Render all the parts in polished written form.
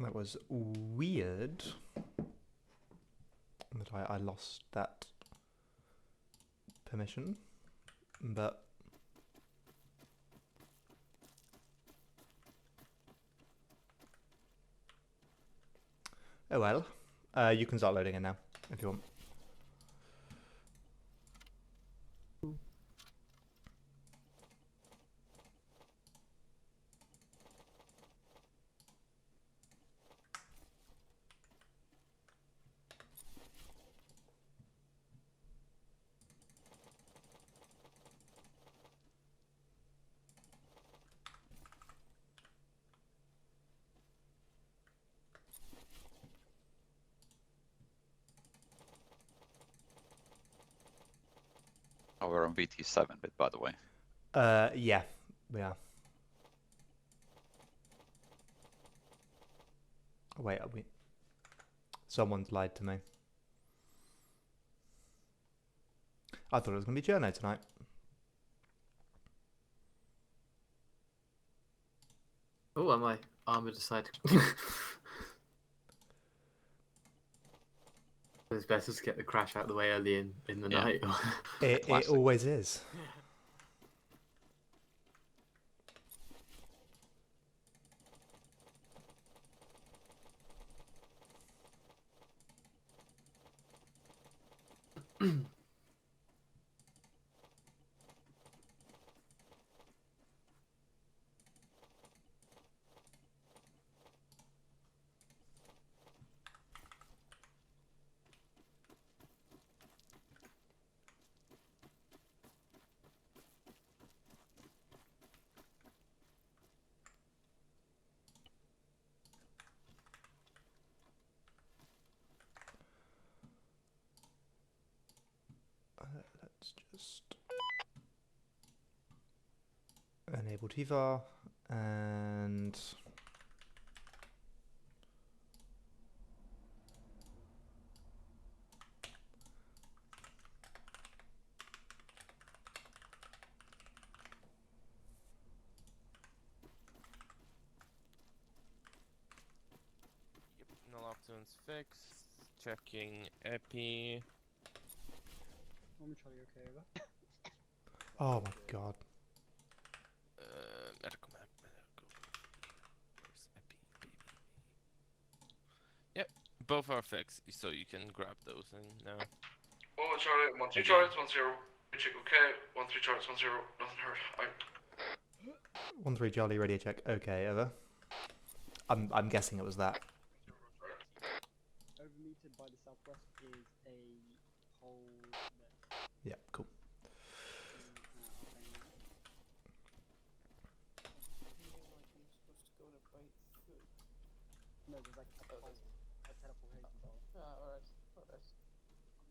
That was weird that I lost that permission, but oh well. You can start loading in now if you want. Oh, we're on VT7 bit, by the way. Yeah, we are. Wait, are we? Someone's lied to me. I thought it was going to be Journo tonight. Oh, am I armored aside? It's better to get the crash out of the way early in the night. It always is. Let's just enable TVAR and Naloxone's fixed. Checking epi. Charlie, okay, over? oh my god. Medical map. Where's epi, baby? Yep, both are fixed, so you can grab those in now. Oh, Charlie, 1 2 Charlie, 1 0. Check okay. 1 3 Charlie, 1 0. Nothing hurt. Out. 1-3 Charlie, radio check. Okay, over. I'm guessing it was that. Overmetered by the southwest is a pole. Yeah, cool. No, there's like a pole. A teleport here. Alright.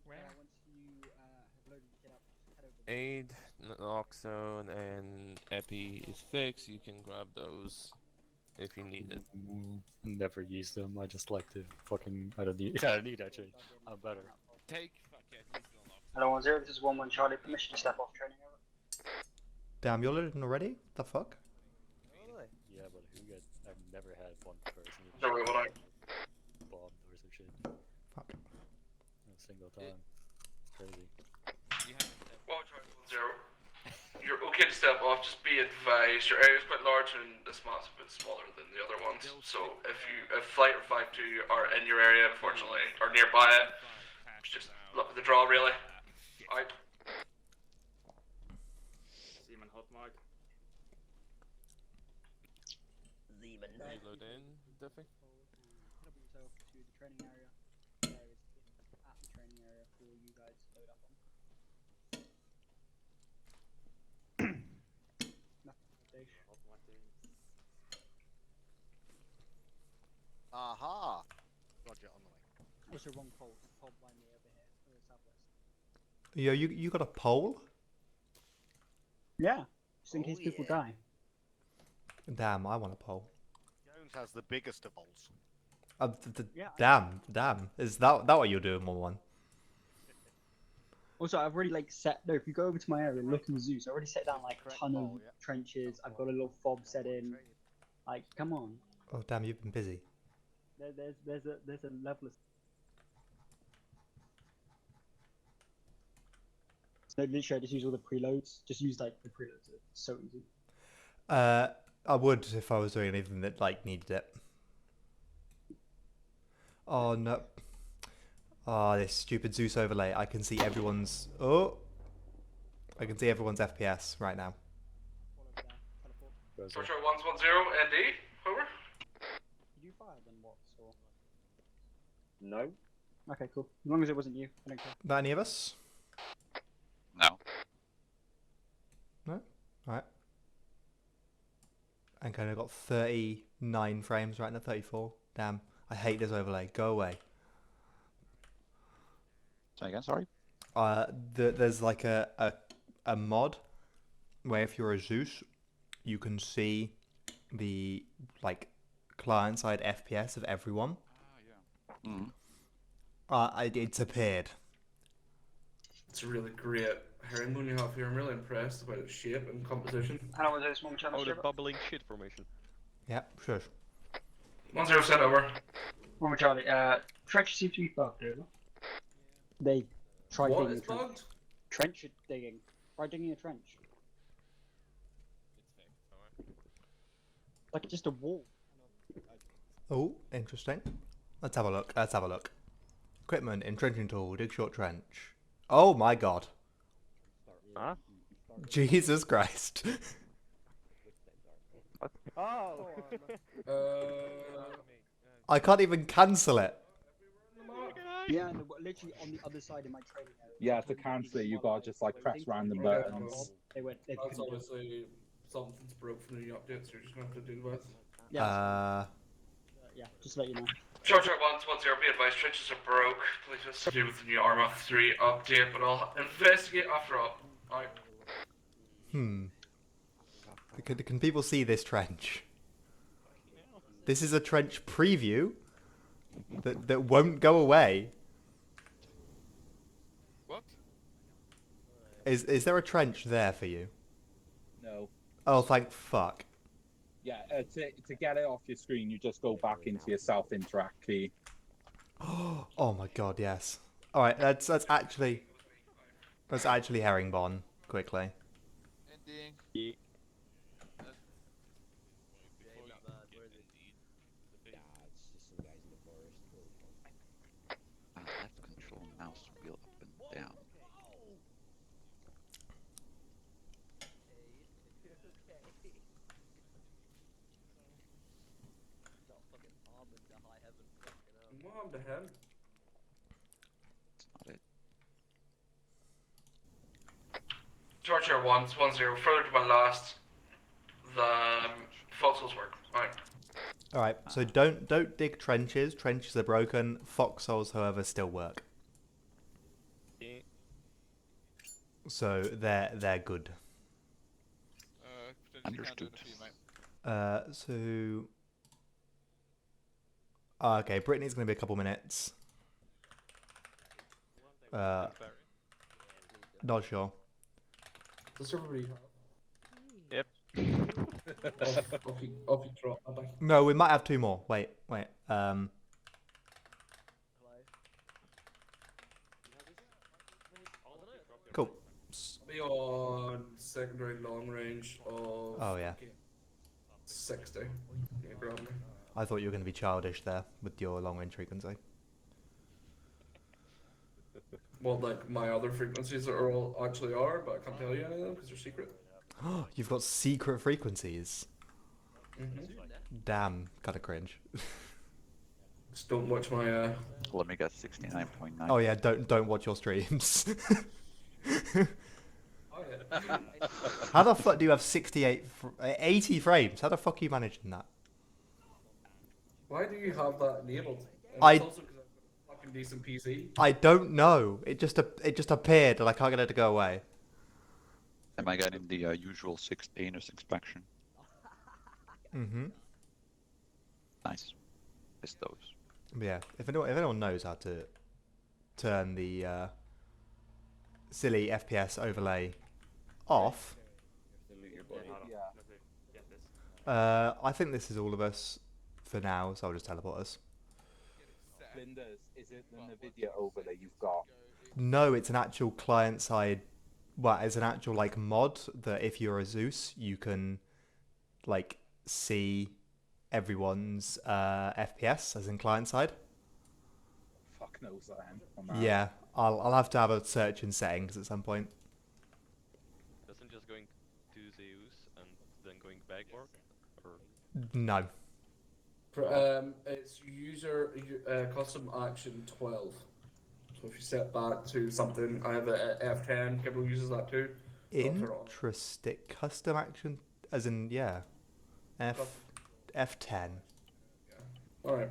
Where? Once you have loaded the kit up, just head over. Aid, naloxone, and epi is fixed. You can grab those if you need it. Never use them. I just like to fucking. I don't need. Yeah, I need actually. I'm better. Take fuck yeah, use the naloxone. Hello, 1-0, this is 1-1 Charlie. Permission to step off training over. Damn, you're loaded already? The fuck? Really? Yeah, but who get? I've never had one person No, wait, what bombed or some shit. Fuck. A single time. Crazy. You have it. Well, Charlie, 1 0. You're okay to step off, just be advised. Your area's quite large and this map's a bit smaller than the other ones. So if Flight or 5-2 are in your area, unfortunately, or nearby it, just look at the draw, really. Out. Seaman hot mark. Reload in, Duffy. Head up yourself to the training area. There is at the training area for you guys to load up on. Aha! Roger, on the way. It's the wrong pole. It's the pole behind me over here, to the southwest. Yo, you got a pole? Yeah, just in case Oh, people yeah. die. Damn, I want a pole. Jones has the biggest of balls. Yeah. Damn. Is that what you're doing, 1-1? Also, I've already like set. No, if you go over to my area and look in the zoo, so I already set down like a ton of Correct pole, yeah. trenches. I've got a little fob set in. Like, come on. Oh, damn, you've been busy. There's a level of. No, literally, I just use all the preloads. Just use like the preloads. It's so easy. I would if I was doing anything that like needed it. Oh no. Oh, this stupid Zeus overlay. I can see everyone's. Oh, I can see everyone's FPS right now. Teleport. Torture 110 ND. Over. Did you fire then what? Or... No. Okay, cool. As long as it wasn't you, I don't care. Not any of us? No. No? Alright. And kind of got 39 frames right now, 34. Damn. I hate this overlay. Go away. Say again, sorry? There's like a mod where if you're a Zeus, you can see the like client side FPS of everyone. It's appeared. It's a really great herringbone you have here. I'm really impressed about its shape and composition. How was this one channel? Oh, the bubbling shit formation. Yeah, sure. 10 sent over. One more Charlie. Trench seems to be bugged, don't They tried What digging is a trench. bugged? Trench digging. Try digging a trench. Like just a wall. Oh, interesting. Let's have a look. Let's have a look. Equipment, entrenching tool, dig short trench. Oh my god. Huh? Jesus Christ. Oh! I can't even cancel it. Yeah, and literally on the other side of my training area. Yeah, to cancel it, you gotta just like press random buttons. They That's couldn't do it. obviously something's broke from the new updates you're just going to have to deal with. Yeah, yeah, just to let you know. Charger 110, be advised, trenches are broke. Please just to do with the new Arma 3 update, but I'll investigate after all. Alright. Can people see this trench? This is a trench preview that won't go away. What? Is there a trench there for you? No. Oh, thank fuck. Yeah, to get it off your screen, you just go back into your self-interact key. Oh my god, yes. All right, let's actually herringbone quickly. Ending. Left control mouse wheel up and down. Mom to him. That's not it. Charger 110, further to my last. The fossils work. Alright. All right, so don't dig trenches. Trenches are broken. Foxholes, however, still work. Yeah. So they're good. Understood. So. Okay, Brittany's gonna be a couple minutes. Not sure. Does everybody Yep. off you drop? Bye. No, we might have two more. Wait. Cool. Be on secondary long range of Oh yeah. 60. Yeah, grab me. I thought you were going to be childish there with your long range frequency. Well, like my other frequencies are all actually are, but I can't tell you any of them because they're secret. You've got secret frequencies. Mm-hmm. Damn, kind of cringe. Just don't watch my Let me get 69.9. Oh yeah, don't watch your streams. Oh yeah. How the fuck do you have 80 frames? How the fuck are you managing that? Why do you have that enabled? And I- it's also 'cause I'm a fucking decent PC. I don't know. It just appeared and I can't get it to go away. Am I getting the usual 6 anus inspection? Mm-hmm. Nice. Missed those. But yeah, if anyone knows how to turn the silly FPS overlay off, I think this is all of us for now, so I'll just teleport us. Flinders, is it the NVIDIA overlay you've got? No, it's an actual client side. Well, it's an actual like mod that if you're a Zeus, you can like see everyone's FPS as in client side. Fuck knows I am. I'm out. Yeah, I'll have to have a search in settings at some point. Doesn't just going to Zeus and then going back work? Or No. It's user custom action 12. So if you set back to something, I have a F10. Gabriel uses that too. Interesting. Custom action, as in F10. All right.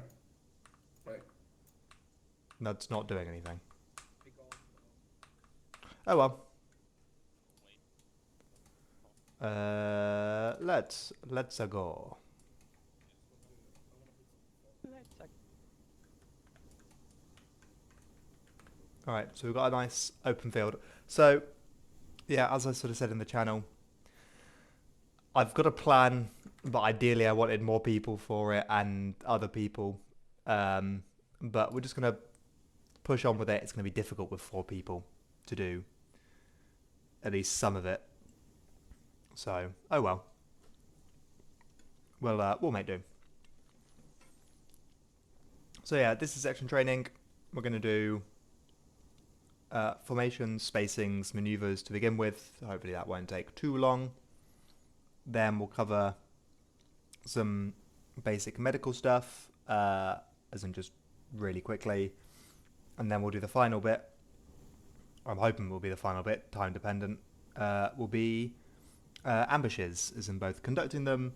Right. That's not doing anything. Oh well. Let's go. All right, so we've got a nice open field. So, yeah, as I sort of said in the channel, I've got a plan, but ideally I wanted more people for it and other people. But we're just going to push on with it. It's going to be difficult with 4 people to do at least some of it. So, oh well. We'll make do. So yeah, this is section training. We're going to do formations, spacings, maneuvers to begin with. Hopefully that won't take too long. Then we'll cover some basic medical stuff, as in just really quickly. And then we'll do the final bit. I'm hoping will be the final bit, time dependent. Will be ambushes, as in both conducting them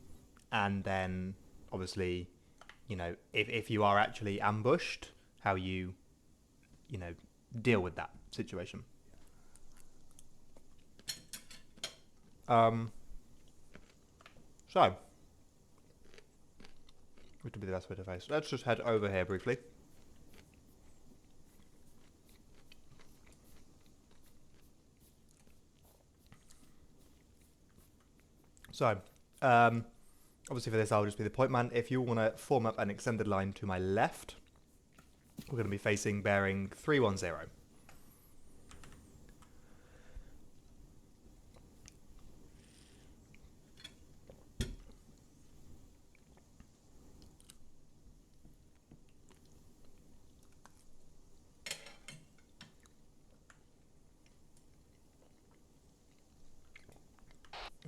and then obviously, you know, if you are actually ambushed, how you know, deal with that situation. So, which would be the best way to face? Let's just head over here briefly. So, obviously for this I'll just be the point man. If you want to form up an extended line to my left, we're going to be facing bearing 310.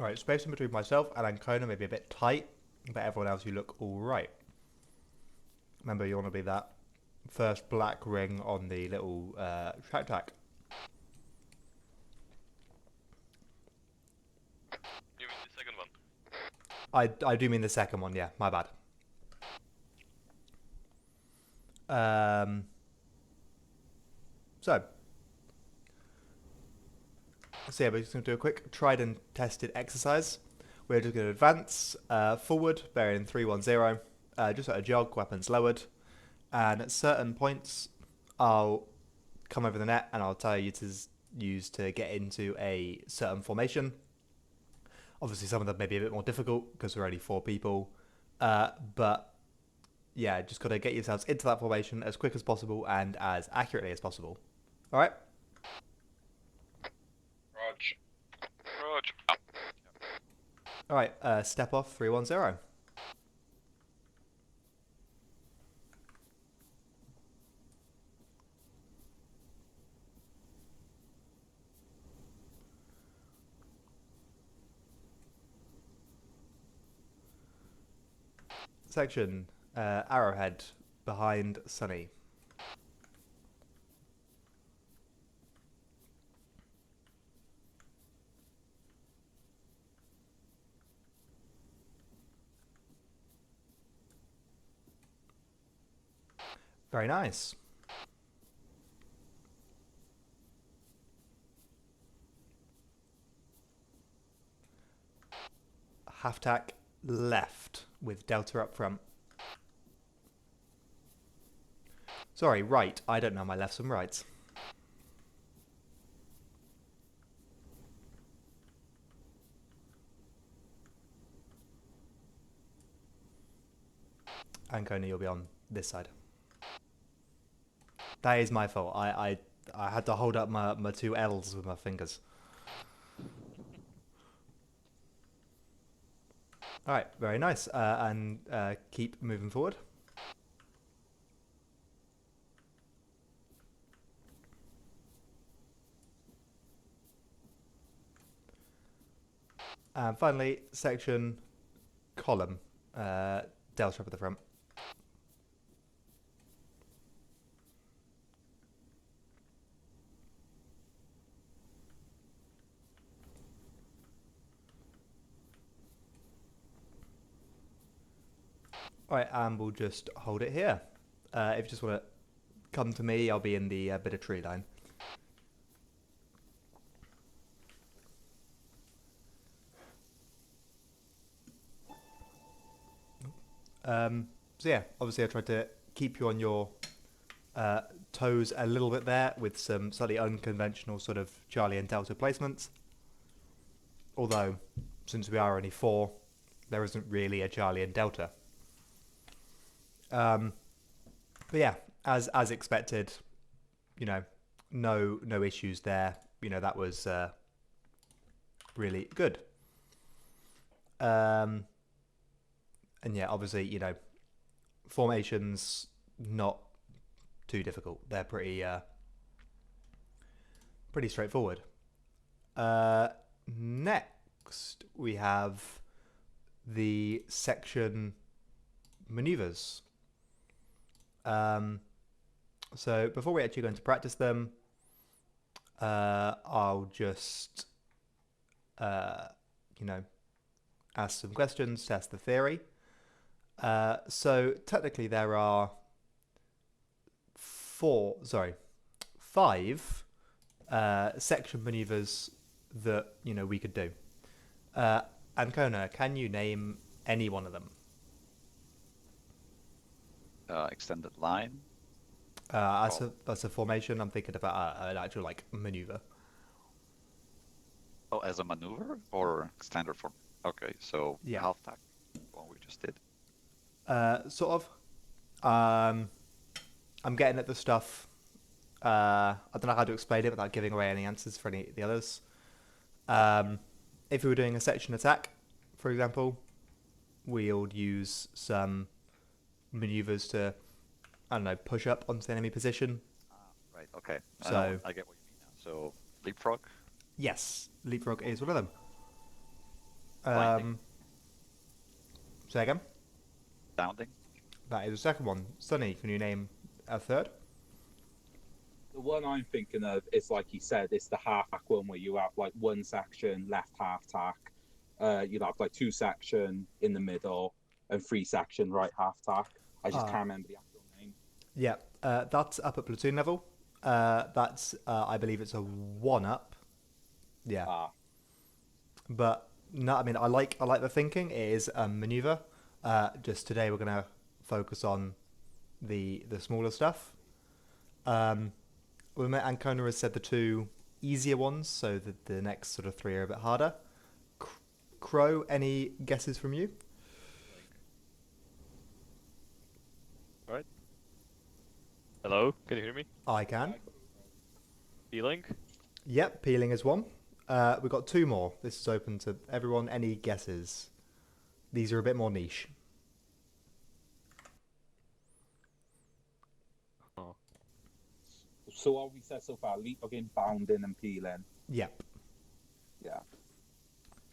Alright, spacing between myself and Ancona may be a bit tight, but everyone else you look alright. Remember, you want to be that first black ring on the little track tack. you mean the second one? I do mean the second one, yeah, my bad. So yeah, we're just going to do a quick tried and tested exercise. We're just going to advance forward, bearing 310, just at a jog, weapons lowered. And at certain points, I'll come over the net and I'll tell you to use to get into a certain formation. Obviously, some of them may be a bit more difficult because we're only 4 people. But yeah, just got to get yourselves into that formation as quick as possible and as accurately as possible. All right? Roger. All right, step off 310. Section Arrowhead behind Sunny. Very nice. Half tack left with delta up front. Sorry, right. I don't know my lefts and rights. Ancona, you'll be on this side. That is my fault. I had to hold up my two L's with my fingers. All right, very nice. And keep moving forward. And finally, section column. Delta up at the front. Alright, and we'll just hold it here. If you just want to come to me, I'll be in the bit of tree line. So yeah, obviously I tried to keep you on your toes a little bit there with some slightly unconventional sort of Charlie and Delta placements. Although, since we are only 4, there isn't really a Charlie and Delta. But yeah, as expected, you know, no issues there. You know, that was really good. And yeah, obviously, you know, formations not too difficult. They're pretty straightforward. Next, we have the section maneuvers. So before we actually go into practice them, I'll just, you know, ask some questions, test the theory. So technically there are 5 section maneuvers that, you know, we could do. Ancona, can you name any one of them? Extended line. As a formation, I'm thinking about an actual like maneuver. Oh, as a maneuver or standard form? Okay, so Yeah. half tack, one we just did. Sort of. I'm getting at the stuff. I don't know how to explain it without giving away any answers for any of the others. If we were doing a section attack, for example, we'll use some maneuvers to, I don't know, push up onto the enemy position. Right, okay. So I get what you mean now. So leapfrog? Yes, leapfrog is one of them. Blinding. Say again? Sounding? That is the second one. Sunny, can you name a third? The one I'm thinking of is, like he said, it's the half tack one where you have like one section left half tack. You'd have like 2 section in the middle and 3 section right half tack. I just can't remember the actual name. Yeah, that's up at platoon level. That's I believe it's a 1-up. Yeah. But no, I mean I like the thinking. It is a maneuver. Just today we're gonna focus on the smaller stuff. Ancona has said the 2 easier ones, so the next sort of 3 are a bit harder. Crow, any guesses from you? Alright. Hello, can you hear me? I can. Peeling? Yep, peeling is one. We've got 2 more. This is open to everyone. Any guesses? These are a bit more niche. Oh. So what we said so far, leapfrogging, bounding and peeling. Yep. Yeah.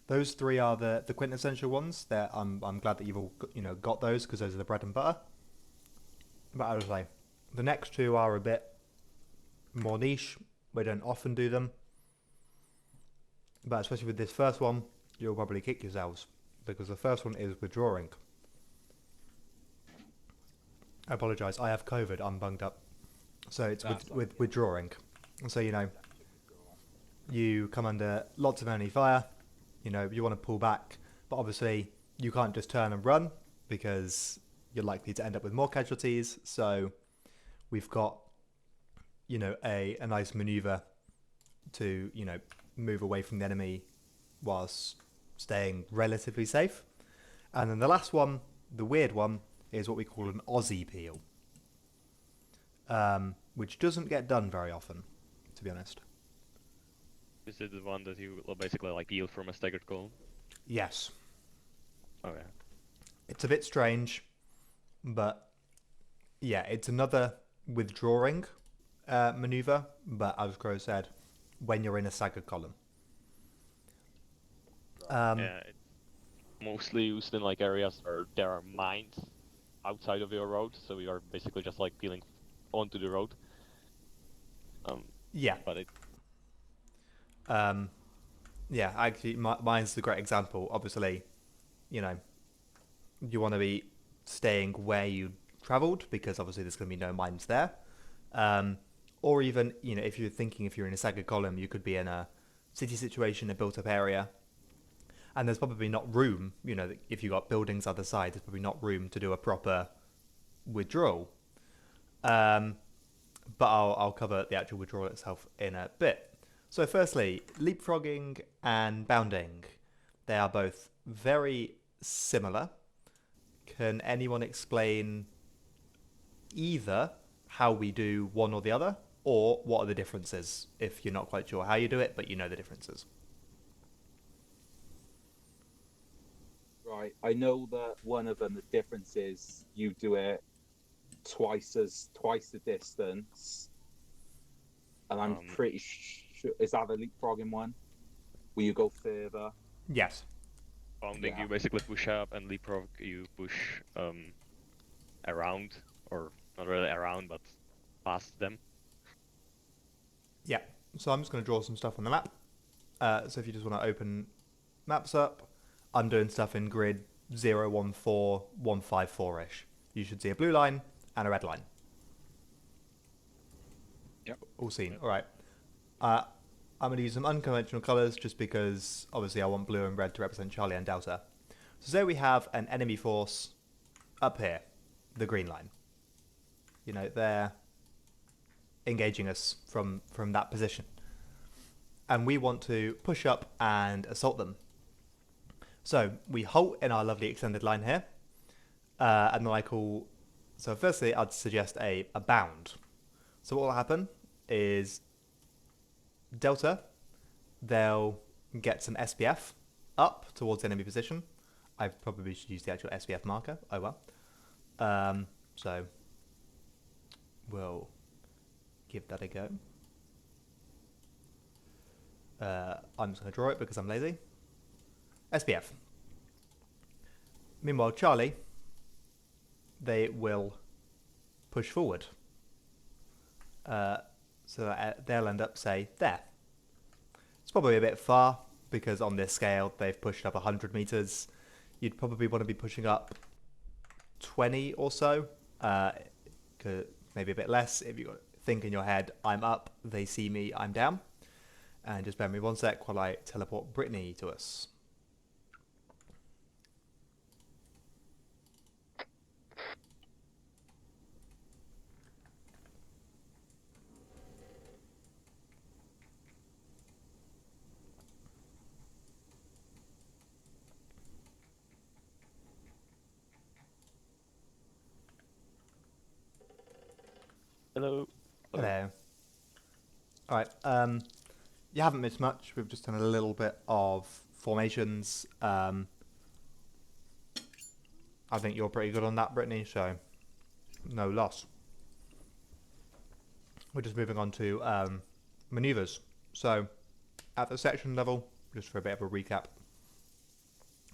Those 3 are the quintessential ones. I'm glad that you've all got those, because those are the bread and butter. But I would say the next 2 are a bit more niche. We don't often do them, but especially with this first one, you'll probably kick yourselves, because the first one is withdrawing. I apologise. I have COVID. I'm bunged up, so it's with withdrawing. So you come under lots of enemy fire. You want to pull back, but obviously you can't just turn and run, because you're likely to end up with more casualties. So we've got, a nice maneuver to, move away from the enemy whilst staying relatively safe. And then the last one, the weird one, is what we call an Aussie peel. which doesn't get done very often, to be honest. Is it the one that you will basically like yield from a staggered column? Yes. Okay. It's a bit strange, but yeah, it's another withdrawing maneuver, but as Crow said, when you're in a staggered column. Yeah, it's mostly used in like areas where there are mines outside of your road, so you are basically just like peeling onto the road. Yeah. But it Yeah, actually, mine's the great example. Obviously, you know, you want to be staying where you travelled because obviously there's going to be no mines there. Or even, you know, if you're thinking if you're in a staggered column, you could be in a city situation, a built-up area, and there's probably not room, you know, if you've got buildings other side, there's probably not room to do a proper withdrawal. But I'll cover the actual withdrawal itself in a bit. So firstly, leapfrogging and bounding. They are both very similar. Can anyone explain either how we do one or the other, or what are the differences if you're not quite sure how you do it, but you know the differences? Right. I know that one of them, the difference is you do it twice the distance, and I'm pretty sure is that the leapfrogging one, where you go further? Yes. bounding you basically push up, and leapfrog you push around, or not really around, but past them. Yeah. So I'm just going to draw some stuff on the map. So if you just want to open maps up, I'm doing stuff in grid 014-154-ish. You should see a blue line and a red line. Yep. All seen. All right. I'm going to use some unconventional colours just because obviously I want blue and red to represent Charlie and Delta. So say we have an enemy force up here, the green line. You know, they're engaging us from that position. And we want to push up and assault them. So we halt in our lovely extended line here. And then so firstly I'd suggest a bound. So what will happen is Delta, they'll get some SPF up towards the enemy position. I probably should use the actual SPF marker. Oh well. So we'll give that a go. I'm just going to draw it because I'm lazy. SPF. Meanwhile, Charlie, they will push forward. So that they'll end up, say, there. It's probably a bit far because on this scale they've pushed up 100 meters. You'd probably want to be pushing up 20 or so, maybe a bit less. If you think in your head, I'm up, they see me, I'm down. And just bear with me one sec while I teleport Brittany to us. Hello. Hello. Alright, you haven't missed much. We've just done a little bit of formations. I think you're pretty good on that, Brittany, so no loss. We're just moving on to maneuvers. So at the section level, just for a bit of a recap,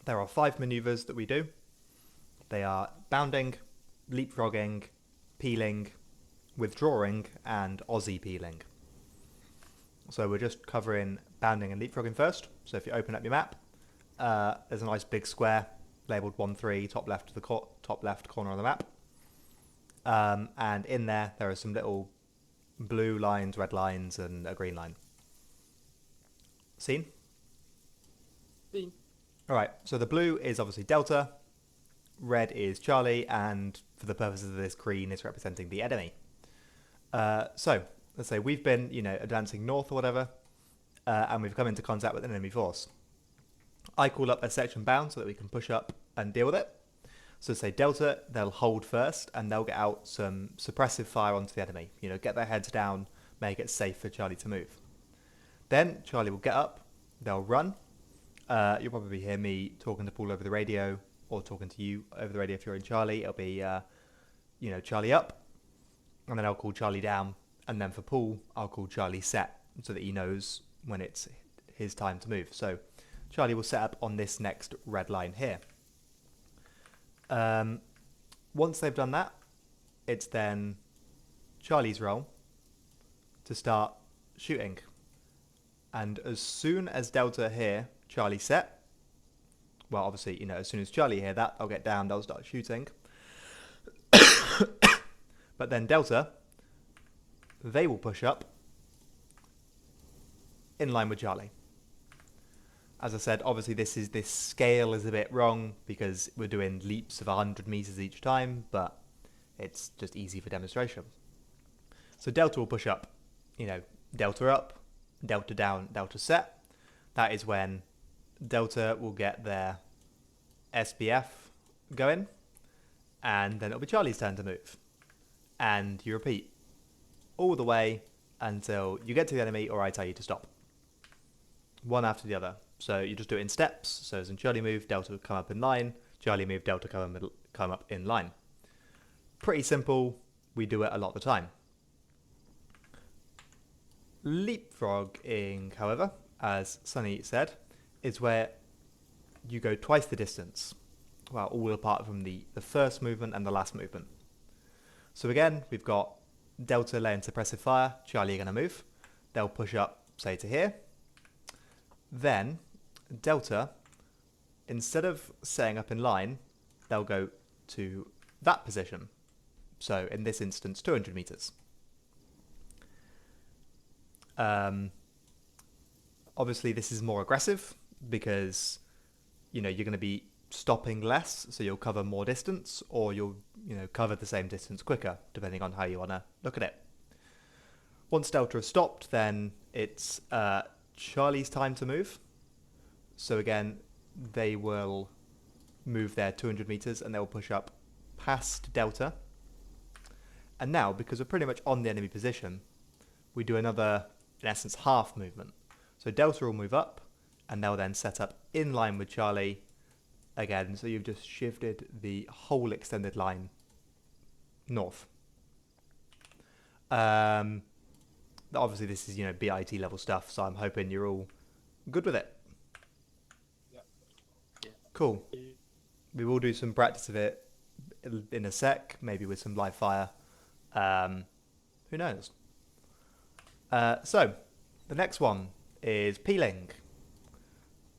there are 5 maneuvers that we do. They are bounding, leapfrogging, peeling, withdrawing, and Aussie peeling. So we're just covering bounding and leapfrogging first. So if you open up your map, there's a nice big square labelled 1-3, top left corner of the map. And in there are some little blue lines, red lines, and a green line. Seen? Seen. Alright, so the blue is obviously Delta, red is Charlie, and for the purposes of this, green is representing the enemy. So let's say we've been, advancing north or whatever, and we've come into contact with an enemy force. I call up a section bound so that we can push up and deal with it. So say Delta, they'll hold first and they'll get out some suppressive fire onto the enemy. You know, get their heads down, make it safe for Charlie to move. Then Charlie will get up, they'll run. You'll probably hear me talking to Paul over the radio, or talking to you over the radio if you're in Charlie. It'll be, you know, Charlie up, and then I'll call Charlie down. And then for Paul, I'll call Charlie set, so that he knows when it's his time to move. So Charlie will set up on this next red line here. Once they've done that, it's then Charlie's role to start shooting. And as soon as Delta hear Charlie set, well, obviously, you know, as soon as Charlie hear that, they'll get down, they'll start shooting. But then Delta, they will push up in line with Charlie. As I said, obviously this scale is a bit wrong because we're doing leaps of 100 meters each time, but it's just easy for demonstration. So Delta will push up, you know, Delta up, Delta down, Delta set. That is when Delta will get their SBF going, and then it'll be Charlie's turn to move. And you repeat all the way until you get to the enemy or I tell you to stop. One after the other. So you just do it in steps. So as in Charlie move, Delta will come up in line. Charlie move, Delta come up in line. Pretty simple. We do it a lot of the time. Leapfrogging, however, as Sonny said, is where you go twice the distance. Well, all apart from the first movement and the last movement. So again, we've got Delta laying suppressive fire. Charlie are going to move. They'll push up, say, to here. Then Delta, instead of setting up in line, they'll go to that position. So in this instance, 200 meters. Obviously, this is more aggressive because, you know, you're going to be stopping less, so you'll cover more distance, or you'll, you know, cover the same distance quicker, depending on how you want to look at it. Once Delta has stopped, then it's Charlie's time to move. So again, they will move their 200 meters and they'll push up past Delta. And now, because we're pretty much on the enemy position, we do another, in essence, half movement. So Delta will move up and they'll then set up in line with Charlie again. So you've just shifted the whole extended line north. Obviously this is, you know, BIT level stuff, so I'm hoping you're all good with it. Yeah. Cool. We will do some practice of it in a sec, maybe with some live fire. Who knows? So the next one is peeling.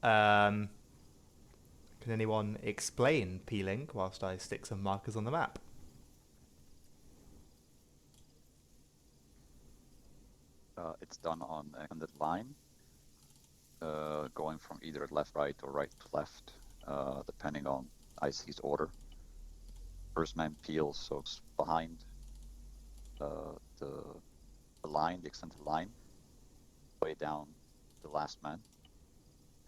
Can anyone explain peeling whilst I stick some markers on the map? It's done on a extended line, going from either left, right, or right to left, depending on IC's order. First man peels, so it's behind the line, the extended line, way down the last man,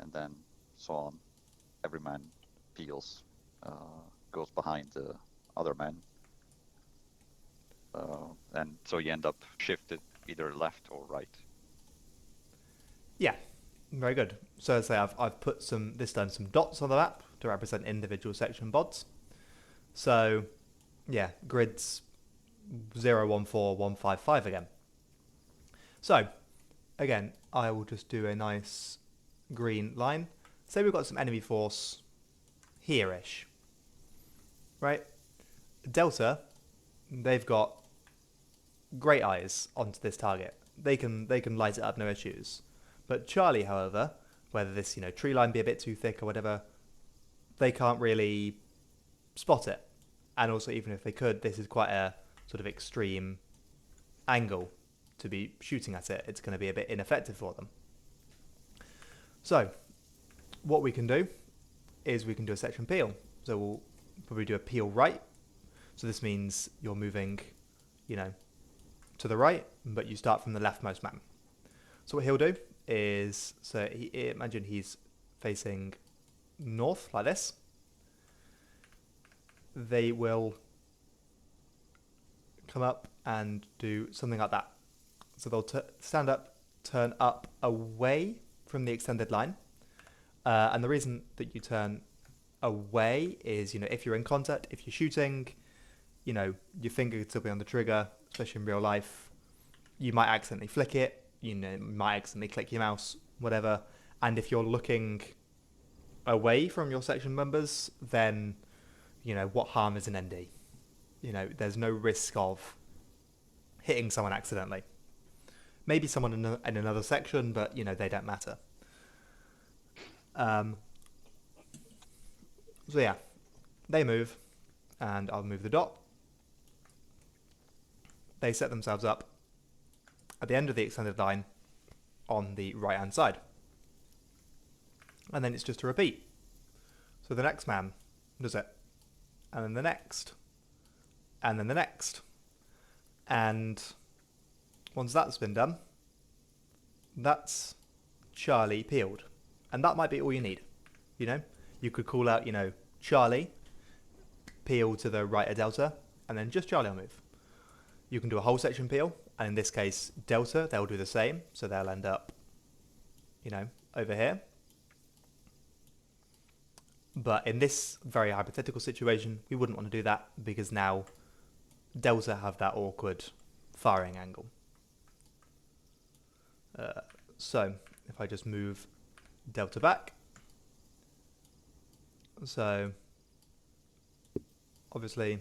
and then so on. Every man peels, goes behind the other man, and so you end up shifted either left or right. Yeah, very good. So as I say, I've put this time some dots on the map to represent individual section bods. So yeah, grids 0, 1, 4, 1, 5, 5 again. So again, I will just do a nice green line. Say we've got some enemy force here-ish, right? Delta, they've got great eyes onto this target. They can light it up, no issues. But Charlie, however, whether this, you know, tree line be a bit too thick or whatever, they can't really spot it. And also, even if they could, this is quite a sort of extreme angle to be shooting at it. It's going to be a bit ineffective for them. So what we can do is we can do a section peel. So we'll probably do a peel right. So this means you're moving, you know, to the right, but you start from the leftmost man. So what he'll do is, so imagine he's facing north like this. they will come up and do something like that. So they'll stand up, turn up away from the extended line. And the reason that you turn away is, if you're in contact, if you're shooting, your finger could still be on the trigger, especially in real life. You might accidentally flick it, you might accidentally click your mouse, whatever. And if you're looking away from your section members, then, what harm is an ND? There's no risk of hitting someone accidentally. Maybe someone in another section, but, they don't matter. So yeah, they move, and I'll move the dot. They set themselves up at the end of the extended line on the right-hand side. And then it's just a repeat. So the next man does it, and then the next, and then the next. And once that's been done, that's Charlie peeled. And that might be all you need. You could call out, Charlie, peel to the right of Delta, and then just Charlie will move. You can do a whole section peel, and in this case, Delta, they'll do the same. So they'll end up, over here. But in this very hypothetical situation, we wouldn't want to do that because now Delta have that awkward firing angle. So if I just move Delta back, so obviously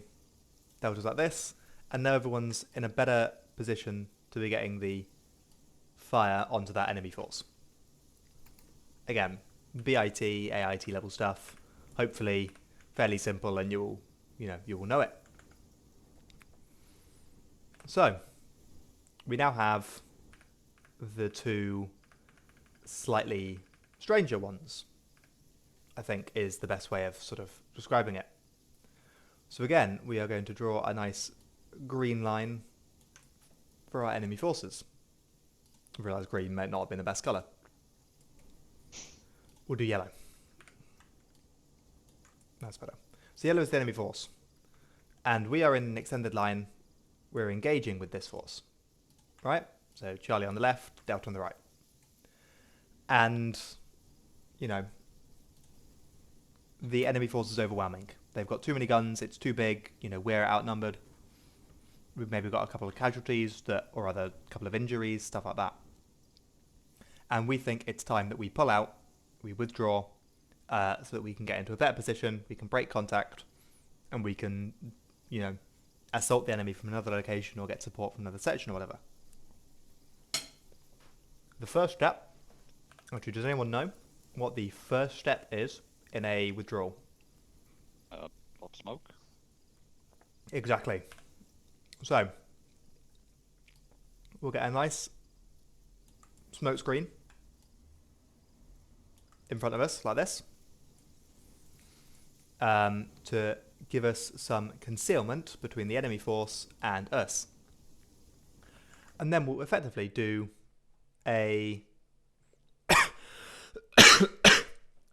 Delta's like this, and now everyone's in a better position to be getting the fire onto that enemy force. Again, BIT, AIT level stuff, hopefully fairly simple, and you will know it. So we now have the two slightly stranger ones, I think is the best way of sort of describing it. So again, we are going to draw a nice green line for our enemy forces. I realise green might not have been the best colour. We'll do yellow. That's better. So yellow is the enemy force. And we are in an extended line. We're engaging with this force. Right? So Charlie on the left, Delta on the right. And, the enemy force is overwhelming. They've got too many guns, it's too big, we're outnumbered. We've maybe got a couple of casualties, or a couple of injuries, stuff like that. And we think it's time that we pull out, we withdraw, so that we can get into a better position, we can break contact, and we can, assault the enemy from another location or get support from another section or whatever. The first step, actually, does anyone know what the first step is in a withdrawal? Pop smoke. Exactly. So, we'll get a nice smoke screen in front of us, like this, to give us some concealment between the enemy force and us. And then we'll effectively do a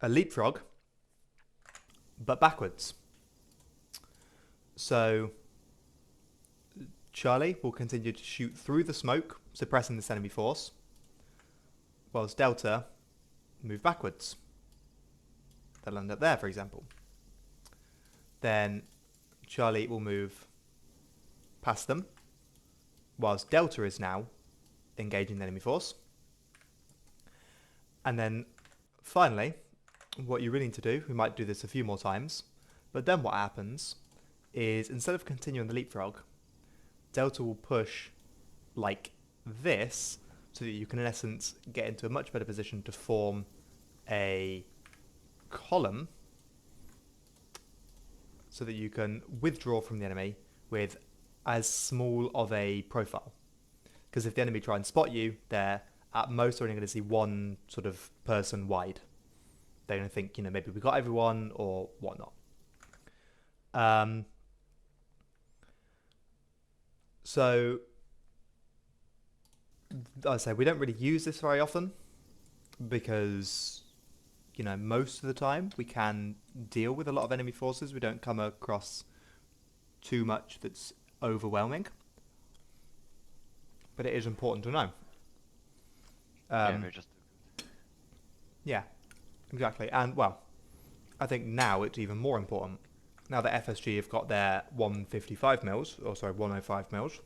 leapfrog, but backwards. So Charlie will continue to shoot through the smoke, suppressing this enemy force, whilst Delta move backwards. They'll end up there, for example. Then Charlie will move past them, whilst Delta is now engaging the enemy force. And then finally, what you really need to do, we might do this a few more times, but then what happens is instead of continuing the leapfrog, Delta will push like this so that you can in essence get into a much better position to form a column so that you can withdraw from the enemy with as small of a profile. Because if the enemy try and spot you, they're at most only going to see one sort of person wide. They're going to think, maybe we got everyone or whatnot. So, as I say, we don't really use this very often because, most of the time we can deal with a lot of enemy forces. We don't come across too much that's overwhelming. But it is important to know. Yeah, we're just Yeah, exactly. And, well, I think now it's even more important. Now that FSG have got their 155 mils, or sorry, 105 mils,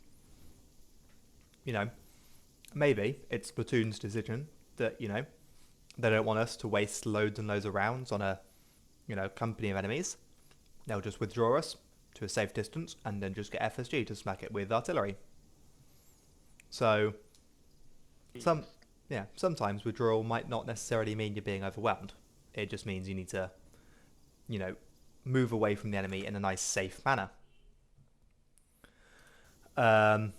you know, maybe it's Platoon's decision that, you know, they don't want us to waste loads and loads of rounds on a, you know, company of enemies. They'll just withdraw us to a safe distance and then just get FSG to smack it with artillery. So, sometimes withdrawal might not necessarily mean you're being overwhelmed. It just means you need to, you know, move away from the enemy in a nice, safe manner. So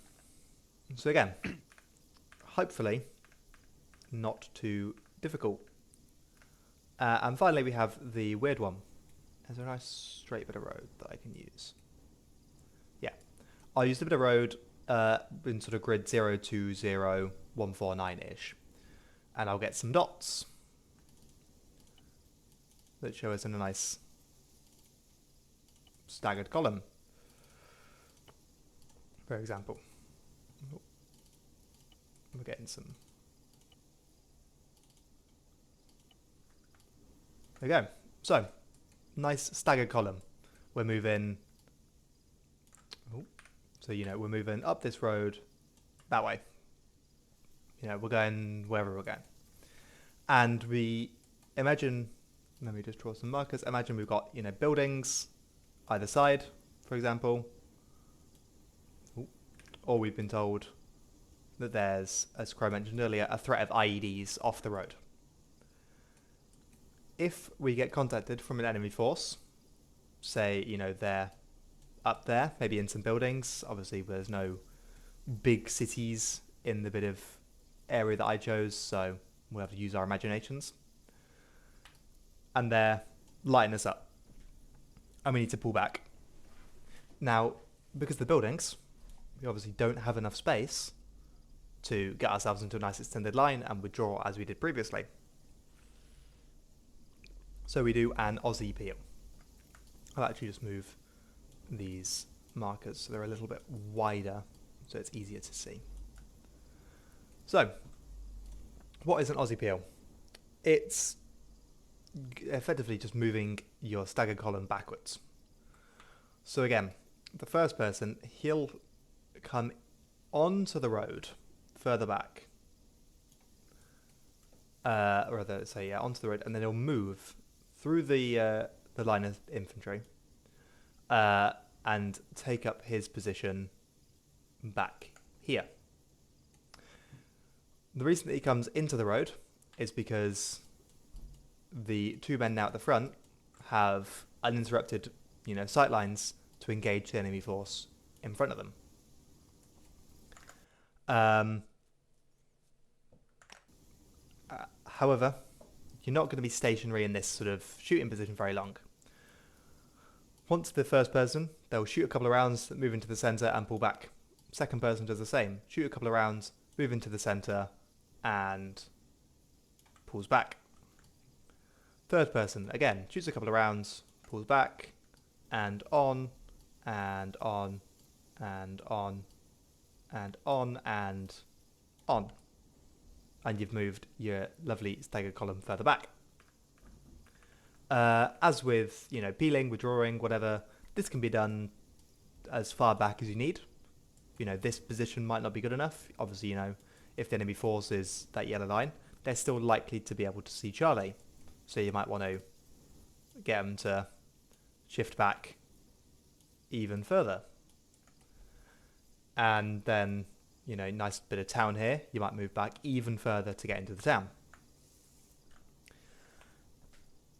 again, hopefully not too difficult. And finally we have the weird one. Is there a nice straight bit of road that I can use? Yeah. I'll use the bit of road in sort of grid 020149-ish. And I'll get some dots that show us in a nice staggered column, for example. We're getting some. There we go. So, nice staggered column. We're moving. So, you know, we're moving up this road that way. You know, we're going wherever we're going. And we imagine, let me just draw some markers. Imagine we've got, you know, buildings either side, for example. Or we've been told that there's, as Crow mentioned earlier, a threat of IEDs off the road. If we get contacted from an enemy force, say, you know, they're up there, maybe in some buildings. Obviously, there's no big cities in the bit of area that I chose, so we'll have to use our imaginations. And they're lighting us up. And we need to pull back. Now, because the buildings, we obviously don't have enough space to get ourselves into a nice extended line and withdraw as we did previously. So we do an Aussie peel. I'll actually just move these markers so they're a little bit wider so it's easier to see. So, what is an Aussie peel? It's effectively just moving your staggered column backwards. So again, the first person, he'll come onto the road further back. Onto the road, and then he'll move through the line of infantry and take up his position back here. The reason that he comes into the road is because the two men now at the front have uninterrupted, you know, sight lines to engage the enemy force in front of them. However, you're not going to be stationary in this sort of shooting position very long. Once the first person, they'll shoot a couple of rounds, move into the centre and pull back. Second person does the same. Shoot a couple of rounds, move into the centre and pulls back. Third person, again, shoots a couple of rounds, pulls back, and on, and on, and on, and on, and on. And you've moved your lovely staggered column further back. As with, you know, peeling, withdrawing, whatever, this can be done as far back as you need. You know, this position might not be good enough. Obviously, you know, if the enemy force is that yellow line, they're still likely to be able to see Charlie. So you might want to get them to shift back even further. And then, you know, nice bit of town here. You might move back even further to get into the town.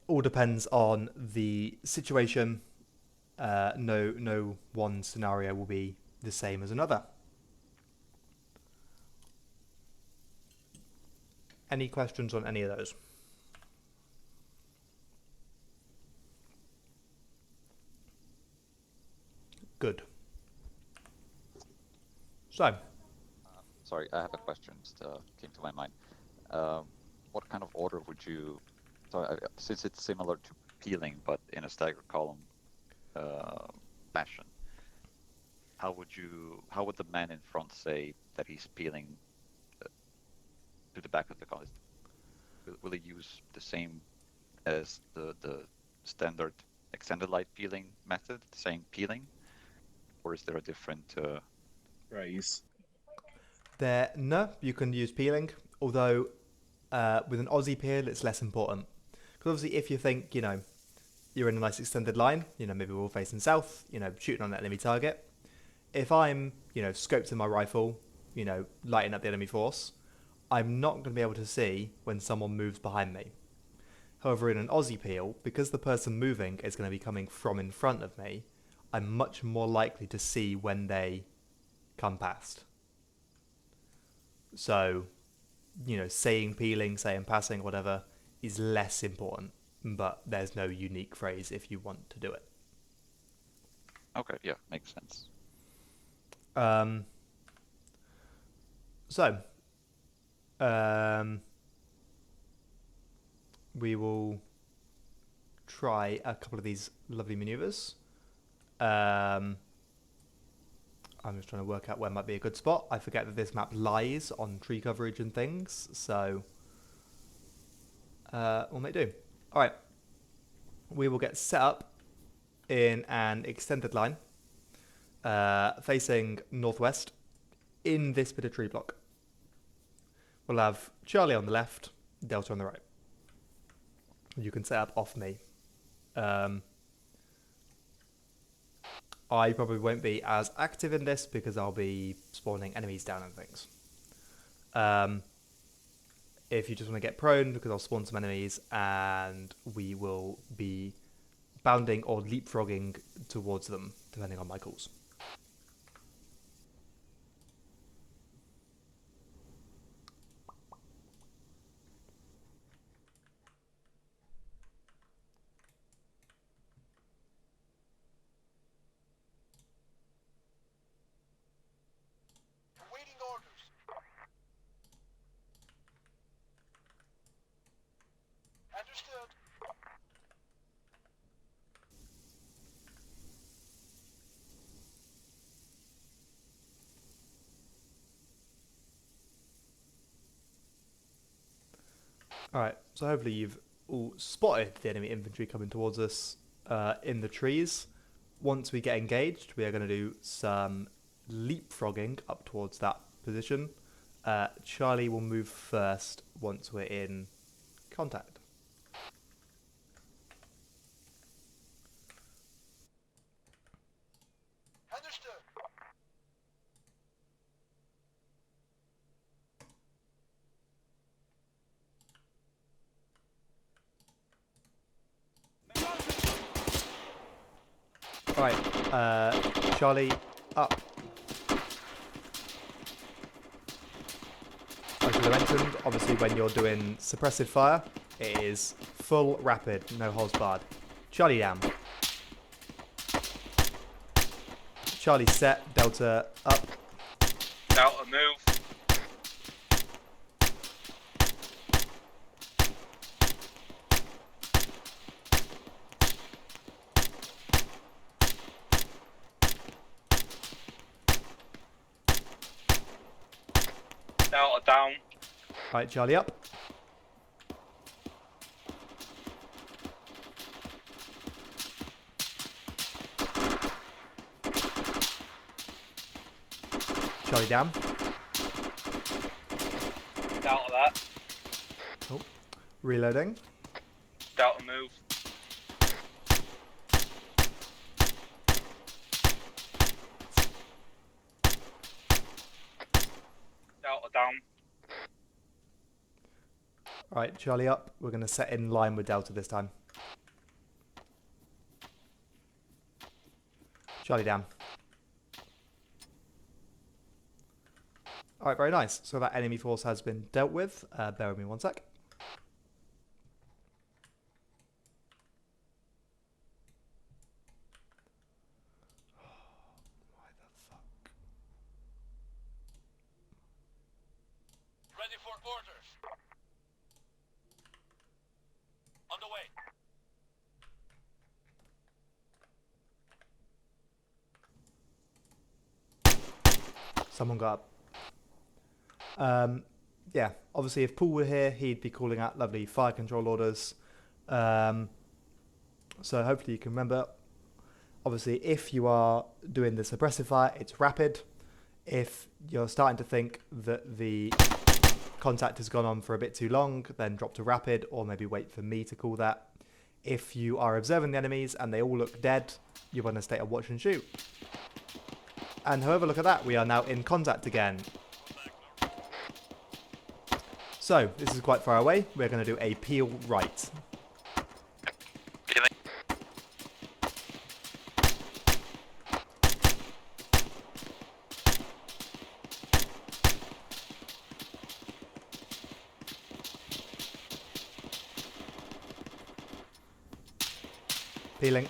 All depends on the situation. No one scenario will be the same as another. Any questions on any of those? Good. So. Sorry, I have a question that came to my mind. What kind of order would you... So, since it's similar to peeling, but in a staggered column fashion, how would the man in front say that he's peeling to the back of the car? Will he use the same as the standard extended light peeling method, saying peeling, or is there a different Phrase. No, you can use peeling, although with an Aussie peel, it's less important. Because obviously, if you think, you're in a nice extended line, maybe we're all facing south, shooting on an enemy target. If I'm, scoped in my rifle, lighting up the enemy force, I'm not going to be able to see when someone moves behind me. However, in an Aussie peel, because the person moving is going to be coming from in front of me, I'm much more likely to see when they come past. So, saying peeling, saying passing, whatever, is less important. But there's no unique phrase if you want to do it. Okay, yeah, makes sense. So, we will try a couple of these lovely maneuvers. I'm just trying to work out where might be a good spot. I forget that this map lies on tree coverage and things, so we'll make do. All right, we will get set up in an extended line facing northwest in this bit of tree block. We'll have Charlie on the left, Delta on the right. You can set up off me. I probably won't be as active in this because I'll be spawning enemies down and things. If you just want to get prone, because I'll spawn some enemies and we will be bounding or leapfrogging towards them, depending on my calls. Waiting orders. Understood. Alright, so hopefully you've all spotted the enemy infantry coming towards us in the trees. Once we get engaged, we are going to do some leapfrogging up towards that position. Charlie will move first once we're in contact. Understood. Alright, Charlie, up. As I mentioned, obviously when you're doing suppressive fire, it is full rapid, no holds barred. Charlie down. Charlie set, Delta up. Delta move. Delta down. Alright, Charlie up. Charlie down. Delta that. Oh, reloading. Delta move. Delta down. Alright, Charlie up. We're going to set in line with Delta this time. Charlie down. Alright, very nice. So that enemy force has been dealt with. Bear with me one sec. Why the fuck? Ready for orders. On the way. someone got up. Yeah, obviously if Paul were here, he'd be calling out lovely fire control orders. So hopefully you can remember. Obviously, if you are doing the suppressive fire, it's rapid. If you're starting to think that the contact has gone on for a bit too long, then drop to rapid, or maybe wait for me to call that. If you are observing the enemies and they all look dead, you want to stay at watch and shoot. And however, look at that, we are now in contact again. So, this is quite far away. We're going to do a peel right. Peeling.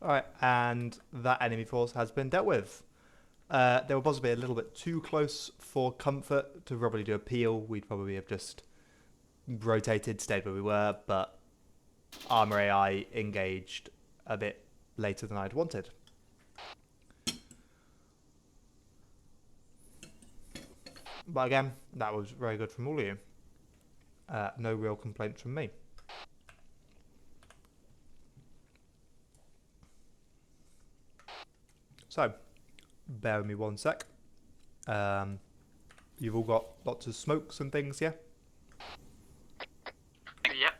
Alright, and that enemy force has been dealt with. They were possibly a little bit too close for comfort to probably do a peel. We'd probably have just rotated, stayed where we were, but Armor AI engaged a bit later than I'd wanted. But again, that was very good from all of you. No real complaints from me. So, bear with me one sec. You've all got lots of smokes and things, yeah? Yep.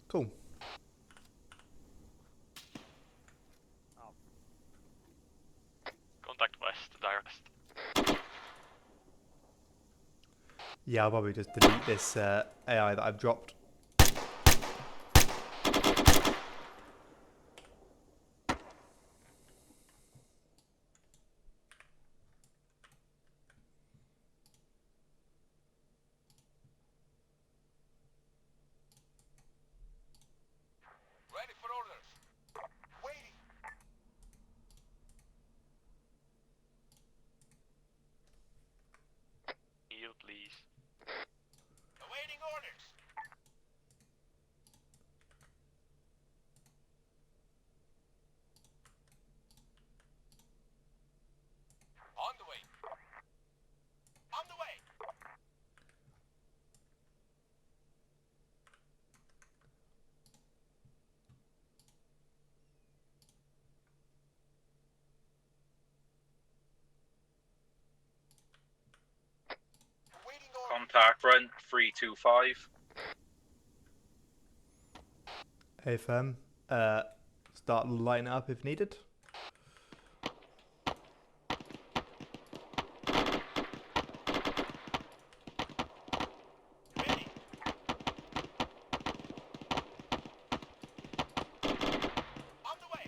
Cool. Contact west, direct. Yeah, I'll probably just delete this AI that I've dropped. Ready for orders. Waiting. Yield, please. Awaiting orders. On the way. On the way. Awaiting orders. Contact front 325. Hey, firm. Start lighting up if needed. Ready. On the way.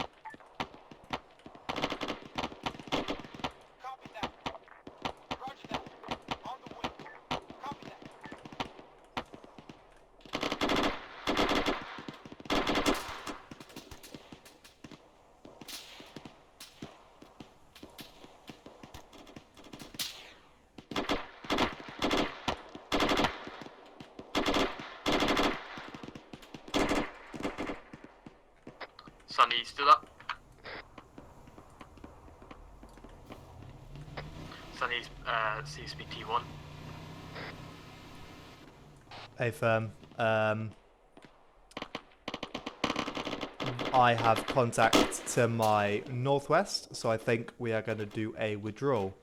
Copy that. Roger that. On the way. Copy that. Sunny, stood up. Sunny's CSP T1. Hey, firm. I have contact to my northwest, so I think we are going to do a withdrawal.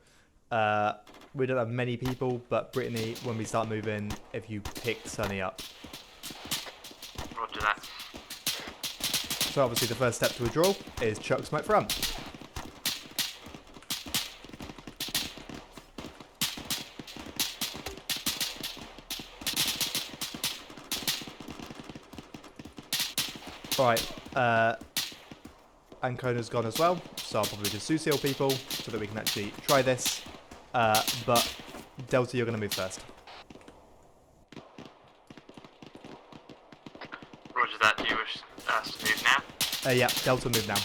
We don't have many people, but Brittany, when we start moving, if you pick Sunny up. Roger that. So obviously the first step to a draw is chuck smoke front. Right, Ancona's gone as well, so I'll probably just Susil people so that we can actually try this. But Delta, you're going to move first. Roger that. Do you wish us to move now? Yeah, Delta move now.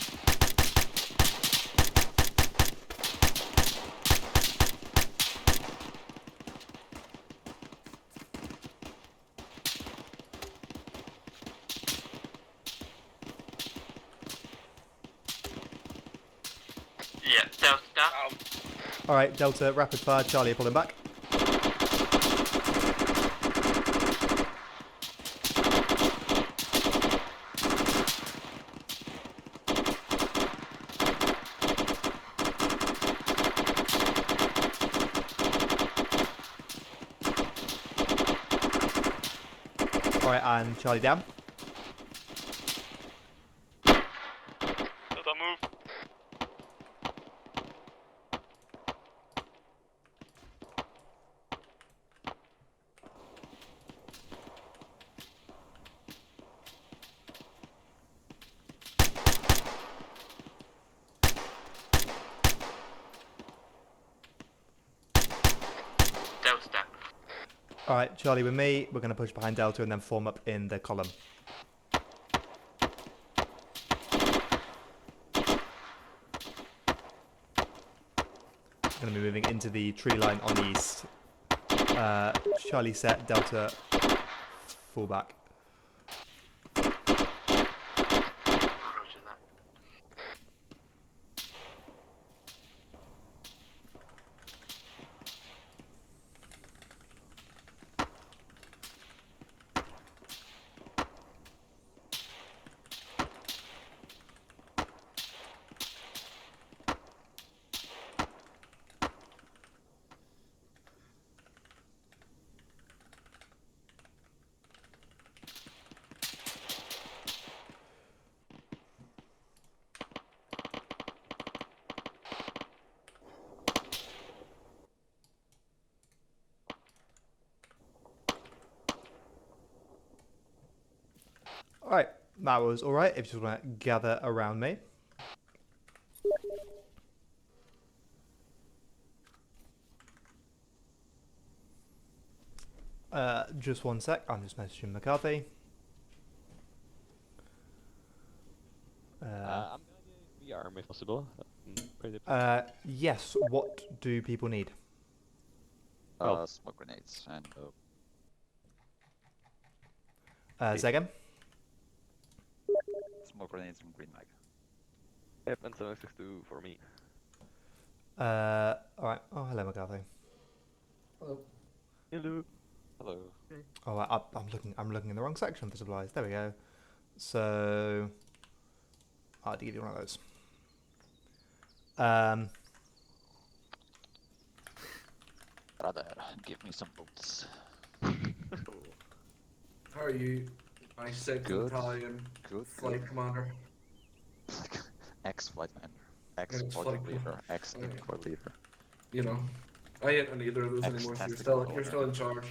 Yeah, Delta down. Alright, Delta, rapid fire, Charlie, pulling back. Alright, and Charlie down. Delta move. Delta down. Alright, Charlie with me. We're going to push behind Delta and then form up in the column. Going to be moving into the tree line on the east. Charlie set, Delta fall back. Roger that. Alright, that was alright. If you just want to gather around me. Just one sec, I'm just messaging McCarthy. I'm gonna be armed if possible. Yes, what do people need? Smoke grenades and Say again? smoke grenades and green mag. Yep, and 762 for me. Alright. Oh, hello, McCarthy. Hello. Hello. Hello. Oh, I'm looking in the wrong section for supplies. There we go. So, I had to give you one of those. Brother, give me some boots. How are you? My second Good. Italian Good. flight commander. Ex-flight commander. Ex-flight Ex-project leader. commander. Ex-import leader. You know, I ain't on either of those anymore. So you're still in charge.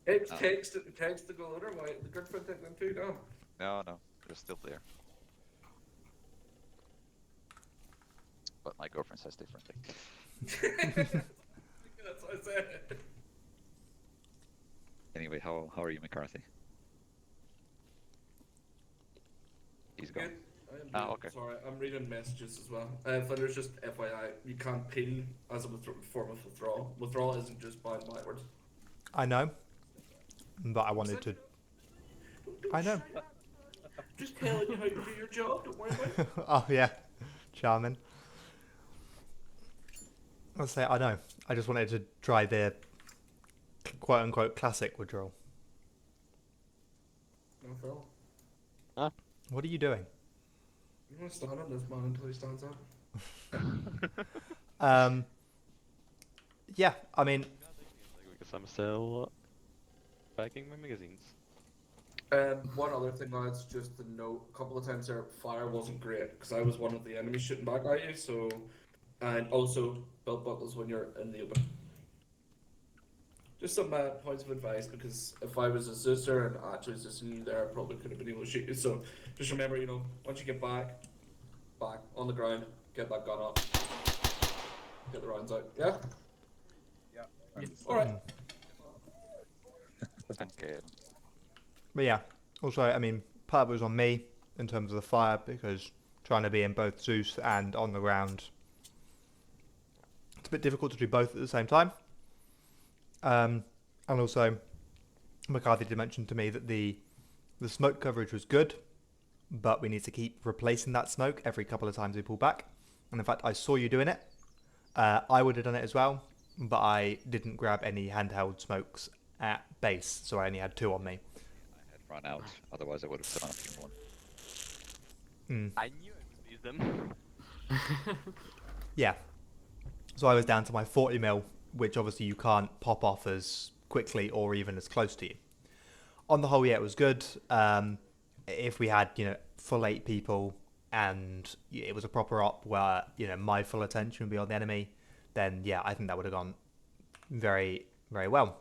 Hey, tags to go later. Why the girlfriend take them too? No. No, they're still there. But my girlfriend says differently. That's what I said. Anyway, how are you, McCarthy? He's gone. Good. I am Okay. Sorry, I'm reading messages as well. There's just FYI, you can't peel as a form of withdrawal. Withdrawal isn't just bound backwards. I know, but I wanted to. I know. Just telling you how to do your job. Don't worry about it. Oh yeah, charming. I'll say I know. I just wanted to try the quote-unquote classic withdrawal. No, Phil. What are you doing? You want to stand on this man until he stands up? Yeah, I mean, Because I'm still packing my magazines. One other thing, lads, just to note, a couple of times there, fire wasn't great because I was one of the enemies shooting back at you. So, and also belt buckles when you're in the open. Just some points of advice because if I was a Zeusser and actually assisting you there, I probably could have been able to shoot you. So, just remember, once you get back on the ground, get that gun up, get the rounds out. Yeah. Yeah. All right. Okay. but yeah. Also, I mean, part of it was on me in terms of the fire because trying to be in both Zeus and on the ground, it's a bit difficult to do both at the same time. And also, McCarthy did mention to me that the smoke coverage was good, but we need to keep replacing that smoke every couple of times we pull back. And in fact, I saw you doing it. I would have done it as well, but I didn't grab any handheld smokes at base, so I only had 2 on me. I had run out, otherwise I would have done a few more. I knew I would use them. Yeah. So I was down to my 40 mil, which obviously you can't pop off as quickly or even as close to you. On the whole, yeah, it was good. If we had, full 8 people and it was a proper op where, my full attention would be on the enemy, then yeah, I think that would have gone very, very well.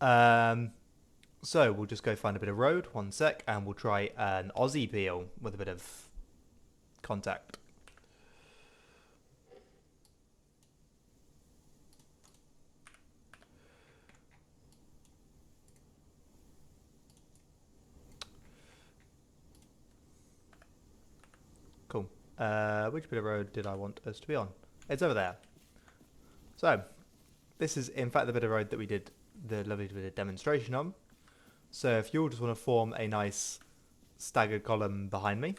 So we'll just go find a bit of road, 1 sec, and we'll try an Aussie peel with a bit of contact. Cool. Which bit of road did I want us to be on? It's over there. So, this is in fact the bit of road that we did the lovely bit of demonstration on. So if you all just want to form a nice staggered column behind me.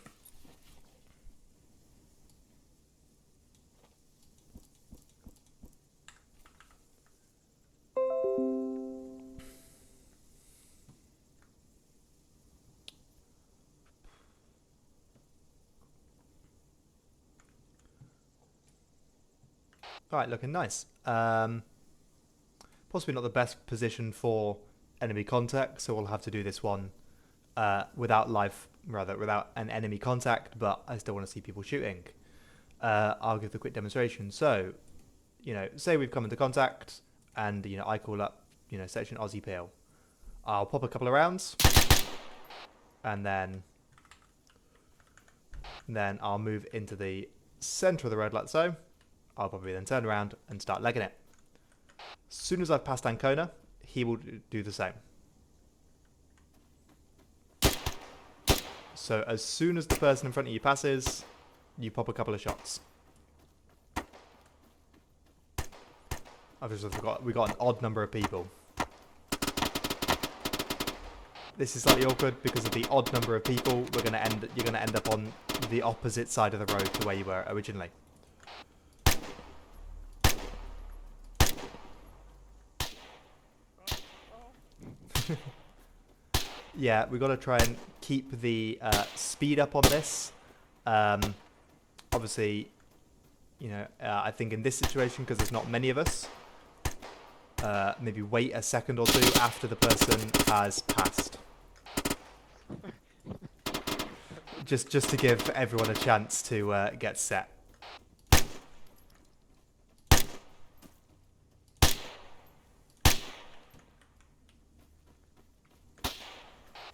Alright, looking nice. Possibly not the best position for enemy contact, so we'll have to do this one without an enemy contact, but I still want to see people shooting. I'll give the quick demonstration. So, say we've come into contact, and, I call up, section Aussie peel. I'll pop a couple of rounds, and then I'll move into the centre of the road like so. I'll probably then turn around and start legging it. As soon as I've passed Ancona, he will do the same. So as soon as the person in front of you passes, you pop a couple of shots. I've just forgot, we got an odd number of people. This is slightly awkward because of the odd number of people. You're gonna end up on the opposite side of the road to where you were originally. Yeah, we've got to try and keep the speed up on this. Obviously, I think in this situation, because there's not many of us, maybe wait a second or 2 after the person has passed. Just to give everyone a chance to get set.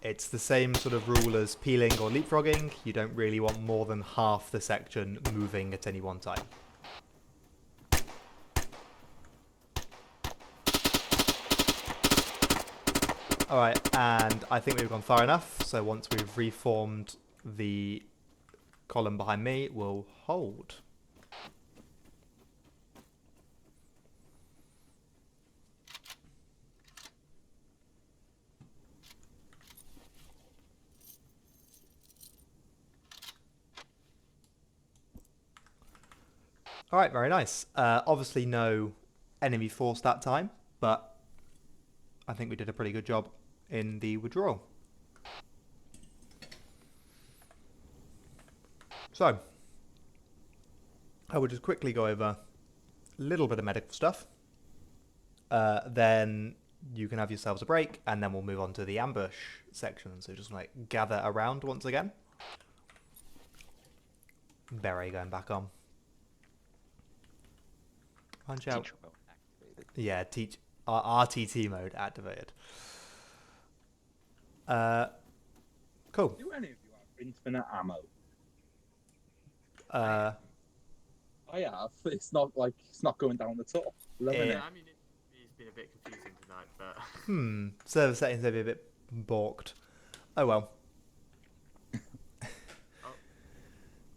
It's the same sort of rule as peeling or leapfrogging. You don't really want more than half the section moving at any one time. Alright, and I think we've gone far enough. So once we've reformed the column behind me, we'll hold. Alright, very nice. Obviously no enemy force that time, but I think we did a pretty good job in the withdrawal. So, I will just quickly go over little bit of medical stuff. Then you can have yourselves a break, and then we'll move on to the ambush section. So just like gather around once again. Beret going back on. Punch out. Teacher mode activated. Yeah, teach RTT mode activated. Cool. Do any of you have infinite ammo? I have. It's not going down at all. Loving it. I mean, it's been a bit confusing tonight, but Server settings may be a bit balked. Oh well.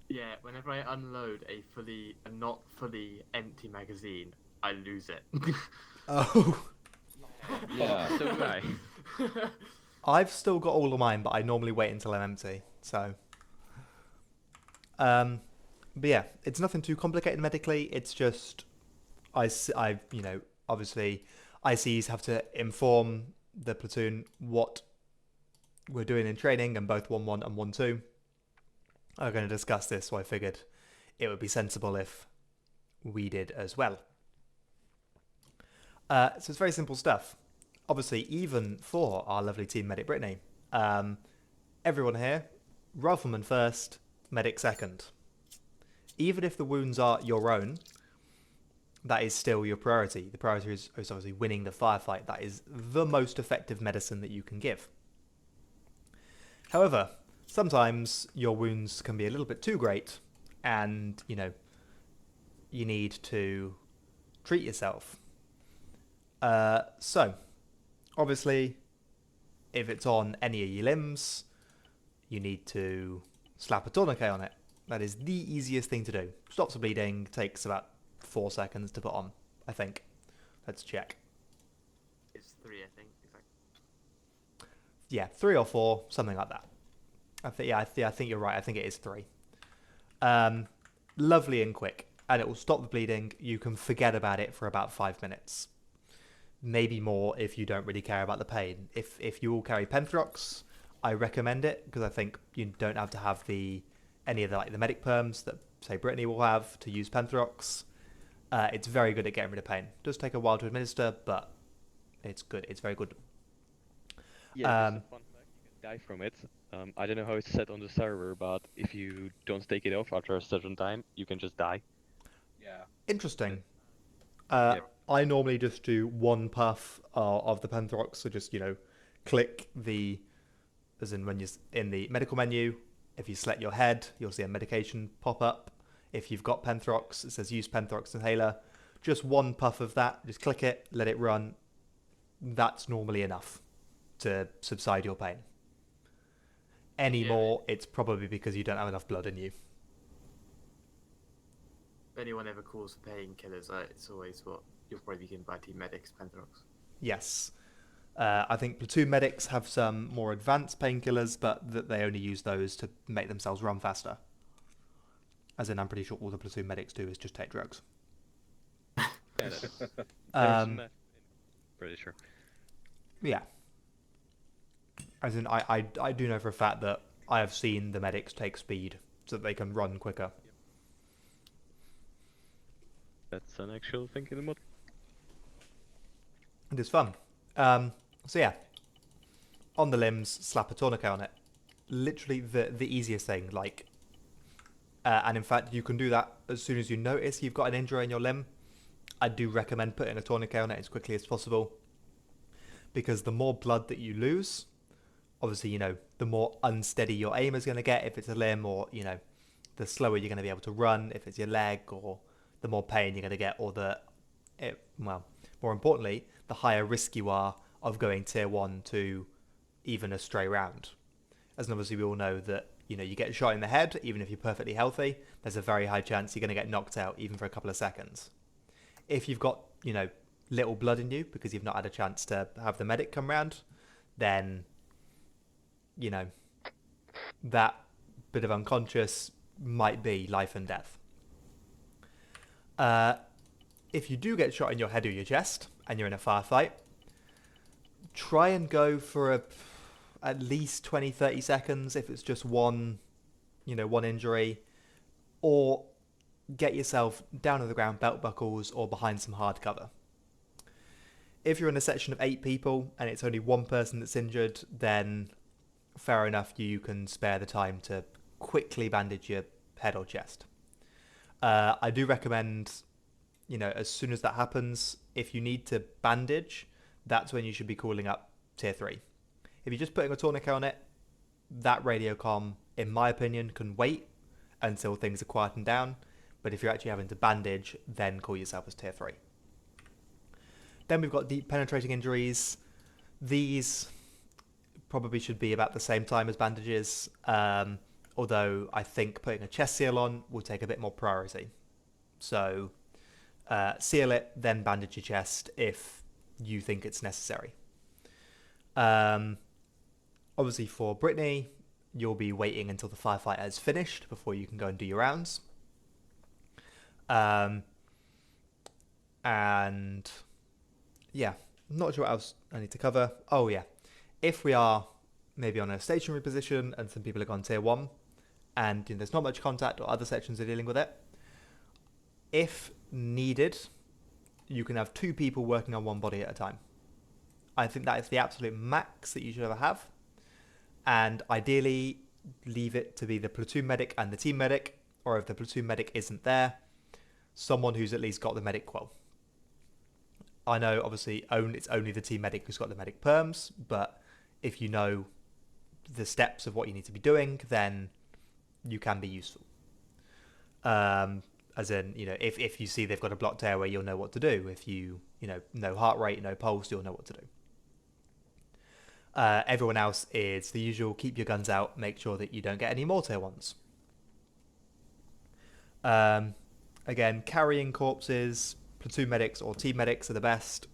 yeah. Whenever I unload a not fully empty magazine, I lose it. Oh. Yeah, so do I. I've still got all of mine, but I normally wait until I'm empty. So. But yeah, it's nothing too complicated medically. It's just, obviously, ICs have to inform the platoon what we're doing in training, and both 1-1 and 1-2 are going to discuss this. So I figured it would be sensible if we did as well. So it's very simple stuff. Obviously, even for our lovely team medic Brittany, everyone here, rifleman first, medic second. Even if the wounds are your own, that is still your priority. The priority is obviously winning the firefight. That is the most effective medicine that you can give. However, sometimes your wounds can be a little bit too great, and you need to treat yourself. So, obviously, if it's on any of your limbs, you need to slap a tourniquet on it. That is the easiest thing to do. Stops the bleeding, takes about 4 seconds to put on, I think. Let's check. It's 3, I think. Yeah, 3 or 4, something like that. I think you're right. I think it is 3. Lovely and quick, and it will stop the bleeding. You can forget about it for about 5 minutes, maybe more if you don't really care about the pain. If you all carry Penthrox, I recommend it because I think you don't have to have any of the medic perms that say Brittany will have to use Penthrox. It's very good at getting rid of pain. It does take a while to administer, but it's good. It's very good. Yeah, just a fun fact, you can die from it. I don't know how it's set on the server, but if you don't take it off after a certain time, you can just die. Yeah. Interesting. Yeah. I normally just do 1 puff of the Penthrox, so just click as in when you're in the medical menu. If you select your head, you'll see a medication pop up. If you've got Penthrox, it says use Penthrox inhaler. Just 1 puff of that, just click it, let it run. That's normally enough to subside your pain. Any more, it's probably because you don't have enough blood in you. If anyone ever calls for painkillers, it's always what you'll probably be given by team medics, Penthrox. Yes. I think platoon medics have some more advanced painkillers, but that they only use those to make themselves run faster. As in, I'm pretty sure all the platoon medics do is just take drugs. Pretty sure. Yeah. As in, I do know for a fact that I have seen the medics take speed so that they can run quicker. That's an actual thing in the mod. It is fun. So yeah, on the limbs, slap a tourniquet on it. Literally the easiest thing. And in fact, you can do that as soon as you notice you've got an injury in your limb. I do recommend putting a tourniquet on it as quickly as possible, because the more blood that you lose, obviously, the more unsteady your aim is going to get if it's a limb, or the slower you're going to be able to run if it's your leg, or the more pain you're going to get, or more importantly, the higher risk you are of going tier 1 to even a stray round. As obviously we all know that, you get shot in the head, even if you're perfectly healthy, there's a very high chance you're going to get knocked out even for a couple of seconds. If you've got, little blood in you because you've not had a chance to have the medic come round, then, that bit of unconscious might be life and death. If you do get shot in your head or your chest and you're in a firefight, try and go for at least 20-30 seconds if it's just one injury, or get yourself down on the ground, belt buckles, or behind some hard cover. If you're in a section of 8 people and it's only one person that's injured, then fair enough, you can spare the time to quickly bandage your head or chest. I do recommend, as soon as that happens, if you need to bandage, that's when you should be calling up tier 3. If you're just putting a tourniquet on it, that radio comm, in my opinion, can wait until things are quietened down. But if you're actually having to bandage, then call yourself as tier 3. Then we've got deep penetrating injuries. These probably should be about the same time as bandages, although I think putting a chest seal on will take a bit more priority. So seal it, then bandage your chest if you think it's necessary. Obviously for Brittany, you'll be waiting until the firefight has finished before you can go and do your rounds. And yeah, not sure what else I need to cover. Oh yeah, if we are maybe on a stationary position and some people have gone tier 1 and there's not much contact or other sections are dealing with it, if needed, you can have 2 people working on one body at a time. I think that is the absolute max that you should ever have. And ideally, leave it to be the platoon medic and the team medic, or if the platoon medic isn't there, someone who's at least got the medic qual. I know, obviously, it's only the team medic who's got the medic perms, but if you know the steps of what you need to be doing, then you can be useful. As in, if you see they've got a blocked airway, you'll know what to do. If you know heart rate, no pulse, you'll know what to do. Everyone else is the usual, keep your guns out, make sure that you don't get any more tier 1s. Again, carrying corpses, platoon medics or team medics are the best.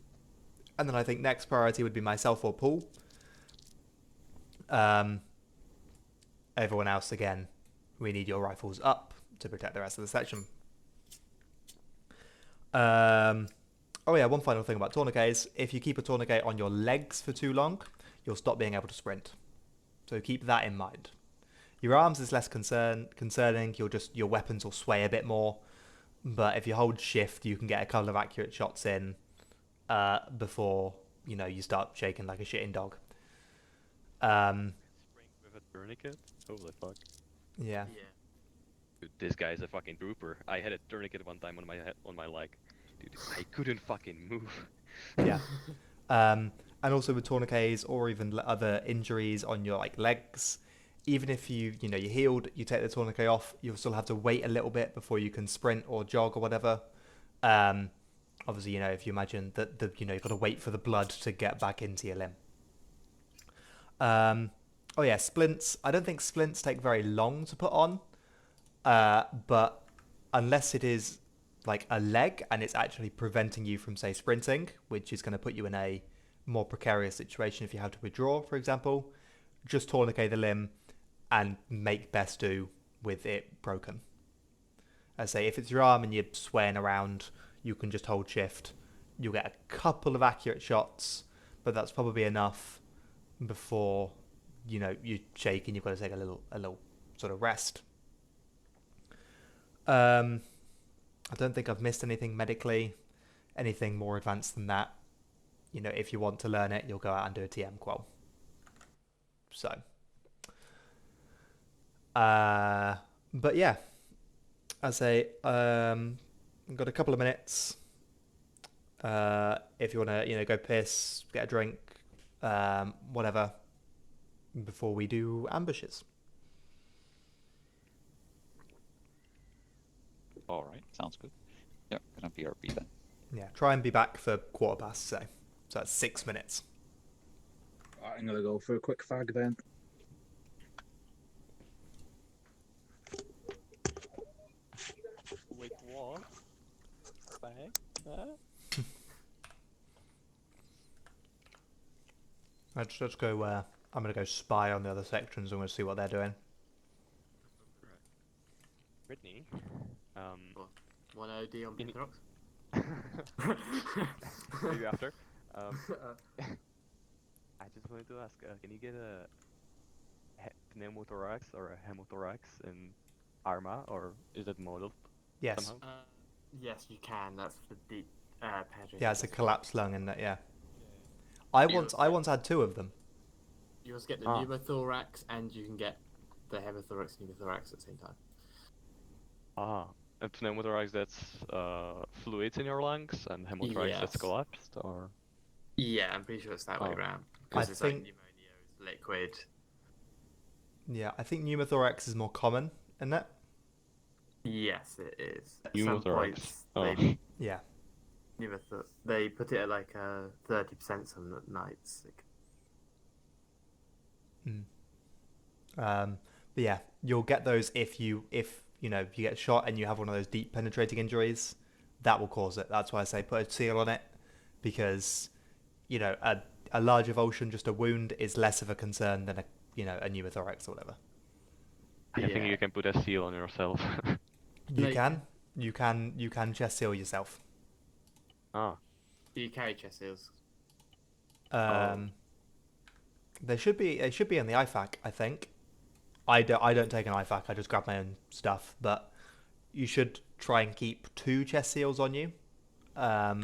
And then I think next priority would be myself or Paul. Everyone else, again, we need your rifles up to protect the rest of the section. Oh yeah, one final thing about tourniquets. If you keep a tourniquet on your legs for too long, you'll stop being able to sprint. So keep that in mind. Your arms is less concerning. Your weapons will sway a bit more. But if you hold shift, you can get a couple of accurate shots in before you start shaking like a shitting dog. Spring with a tourniquet? Holy fuck. Yeah. Dude, this guy's a fucking trooper. I had a tourniquet one time on my leg. Dude, I couldn't fucking move. Yeah. And also with tourniquets or even other injuries on your legs, even if you're healed, you take the tourniquet off, you'll still have to wait a little bit before you can sprint or jog or whatever. Obviously, if you imagine that you've got to wait for the blood to get back into your limb. Oh yeah, splints. I don't think splints take very long to put on, but unless it is like a leg and it's actually preventing you from, say, sprinting, which is going to put you in a more precarious situation if you have to withdraw, for example, just tourniquet the limb and make best do with it broken. I say, if it's your arm and you're swaying around, you can just hold shift. You'll get a couple of accurate shots, but that's probably enough before you shake and you've got to take a little sort of rest. I don't think I've missed anything medically, anything more advanced than that. If you want to learn it, you'll go out and do a TM qual. So, but yeah, I say, I've got a couple of minutes. If you want to, go piss, get a drink, whatever, before we do ambushes. All right, sounds good. Yeah, gonna BRB then. Yeah, try and be back for 6:15, so that's 6 minutes. Alright, I'm gonna go for a quick fag then. Wait, what? Let's go. I'm gonna go spy on the other sections. I'm gonna see what they're doing. Brittany, One OD on Pithrox? maybe after. I just wanted to ask, can you get a pneumothorax or a hemothorax in Arma, or is it modeled Yes. somehow? Yes, you can. That's the deep penetrating. Yeah, it's a chest. collapsed lung, isn't it? Yeah. I once had 2 of them. You also get the Ah. pneumothorax, and you can get the hemothorax and pneumothorax at the same time. Ah. And pneumothorax, that's fluids in your lungs, and hemothorax, that's Yes. collapsed, or? Yeah, I'm pretty sure it's that way Oh. around. I Because it's like think- pneumonia is liquid. Yeah, I think pneumothorax is more common, isn't it? Yes, it is. At some Pneumothorax. points, Oh. Yeah. they put it at like 30% some nights. Like, But yeah, you'll get those if you get shot and you have one of those deep penetrating injuries. That will cause it. That's why I say put a seal on it, because a large avulsion, just a wound, is less of a concern than a pneumothorax or whatever. I think Yeah. you can put a seal on yourself. You Like- can chest seal yourself. Ah. do you carry chest seals? They should be in the IFAC, I think. I don't take an IFAC. I just grab my own stuff, but you should try and keep 2 chest seals on you at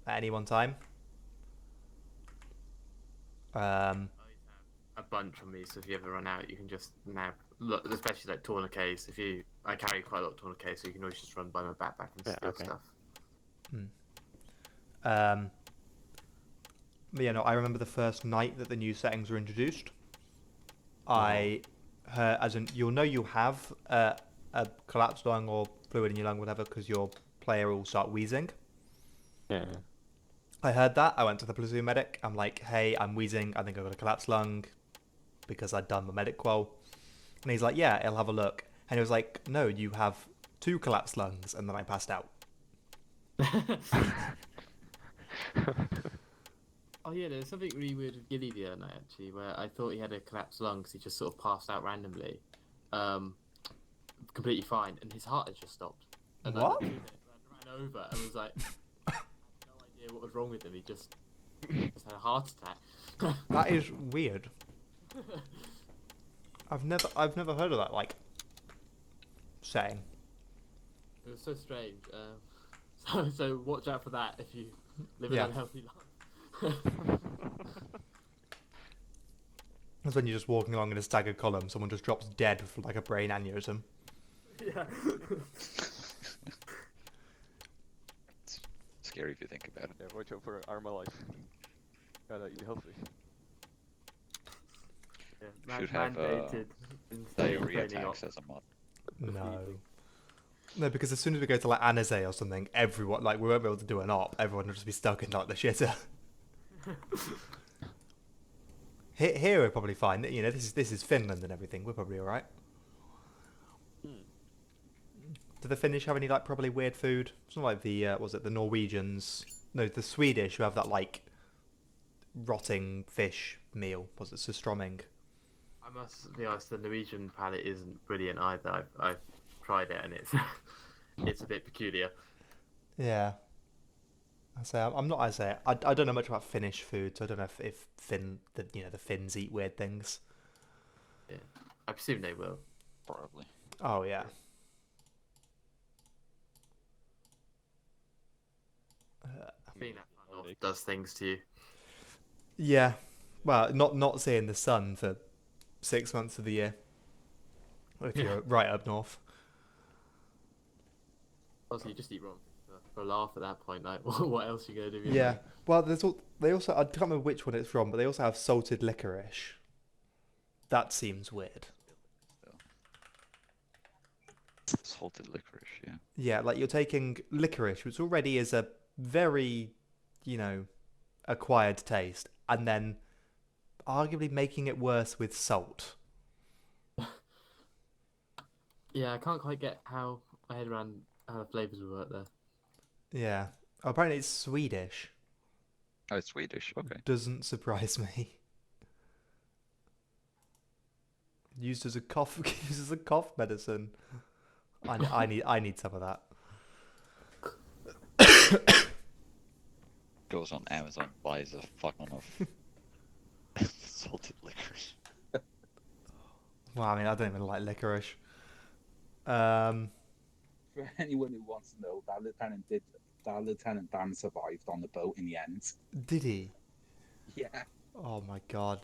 any one time. A bunch on me, so if you ever run out, you can just nab. Look, especially like tourniquets. I carry quite a lot of tourniquets, so you can always just run by my backpack and Yeah, steal okay. stuff. But I remember the first night that the new settings were introduced. I heard, as in, you'll know you have a collapsed lung or fluid in your lung, whatever, because your player will start wheezing. Yeah. I heard that. I went to the platoon medic. I'm like, hey, I'm wheezing. I think I've got a collapsed lung, because I'd done my medic qual. And he's like, yeah, I'll have a look. And he was like, no, you have 2 collapsed lungs. And then I passed out. Oh yeah, there was something really weird with Gilly the other night actually, where I thought he had a collapsed lung because he just sort of passed out randomly, completely fine, and his heart had just stopped. And I What? ran over and was like, I had no idea what was wrong with him. He just had a heart attack. That is weird. I've never heard of that saying. It was so strange. So watch out for that if you live Yeah. an unhealthy life. That's when you're just walking along in a staggered column. Someone just drops dead with like a brain aneurysm. Yeah. It's scary if you think about it. Yeah, watch out for armor life. Gotta eat healthy. Yeah, Should have mandated diarrhea training attacks op- as a mod. No. No, because as soon as we go to like Anazay or something, everyone we won't be able to do an op. Everyone will just be stuck in like the shitter. Here we're probably fine. This is Finland and everything. We're probably all right. Do the Finnish have any probably weird food? It's not like the the Norwegians? No, the Swedish who have that rotting fish meal. Was it surströmming? I must be honest, the Norwegian palate isn't brilliant either. I've tried it and it's it's a bit peculiar. Yeah. I don't know much about Finnish food, so I don't know if the Finns eat weird things. Yeah. I presume they will. Probably. Oh yeah. Being that far north does things to you. Yeah. Well, not seeing the sun for 6 months of the year. If you're right up north. Also, you just eat wrong for a laugh at that point. Like, what else are you gonna do? Yeah. Well, they also I can't remember which one it's from, but they also have salted licorice. That seems weird. Salted licorice, yeah. Yeah, like you're taking licorice, which already is a very, acquired taste, and then arguably making it worse with salt. Yeah, I can't quite get how my head around how the flavors would work there. Yeah. Apparently it's Swedish. Oh, it's Swedish. Okay. Doesn't surprise me. Used as a cough medicine. I need some of that. Goes on Amazon, buys a fuck ton of salted licorice. Well, I mean, I don't even like licorice. For For anyone who wants to know, that Lieutenant Dan survived on the boat in the end. Did he? Yeah. Oh my god.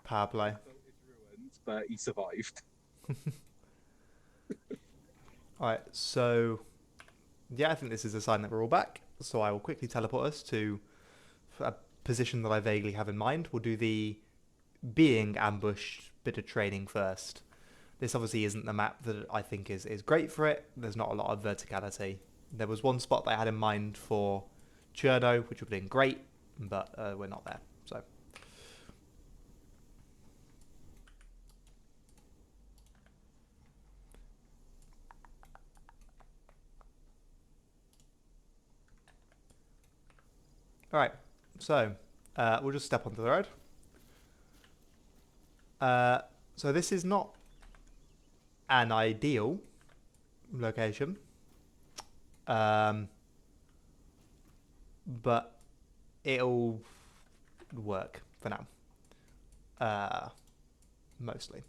Power play. The boat is ruined, but he survived. Alright, so yeah, I think this is a sign that we're all back. So I will quickly teleport us to a position that I vaguely have in mind. We'll do the being ambushed bit of training first. This obviously isn't the map that I think is great for it. There's not a lot of verticality. There was one spot that I had in mind for Cherno, which would have been great, but we're not there. So alright, so we'll just step onto the road. So this is not an ideal location, but it'll work for now, mostly.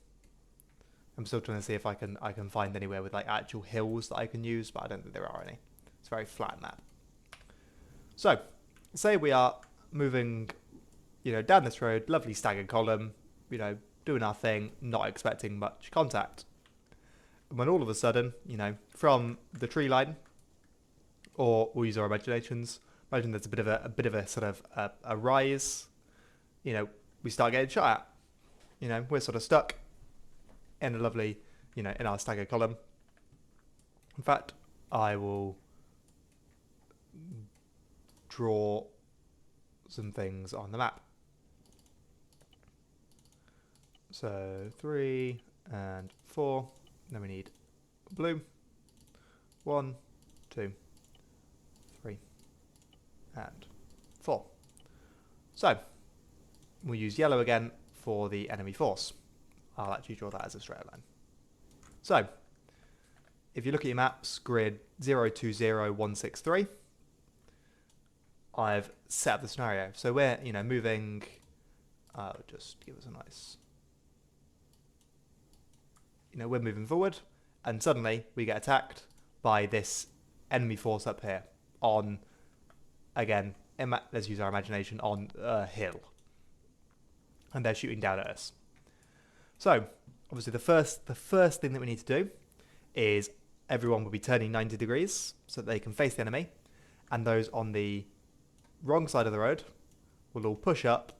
I'm still trying to see if I can find anywhere with like actual hills that I can use, but I don't think there are any. It's a very flat map. So, say we are moving, down this road, lovely staggered column, doing our thing, not expecting much contact. And when all of a sudden, from the tree line, or we'll use our imaginations, imagine there's a bit of a sort of a rise, we start getting shot at. We're sort of stuck in a lovely, in our staggered column. In fact, I will draw some things on the map. So 3 and 4. Then we need blue. 1, 2, 3, and 4. So we'll use yellow again for the enemy force. I'll actually draw that as a straight line. So if you look at your maps, grid 020163, I've set up the scenario. So we're, moving, just give us a nice, we're moving forward, and suddenly we get attacked by this enemy force up here on, again, let's use our imagination, on a hill. And they're shooting down at us. So, obviously the first thing that we need to do is everyone will be turning 90 degrees so that they can face the enemy, and those on the wrong side of the road will all push up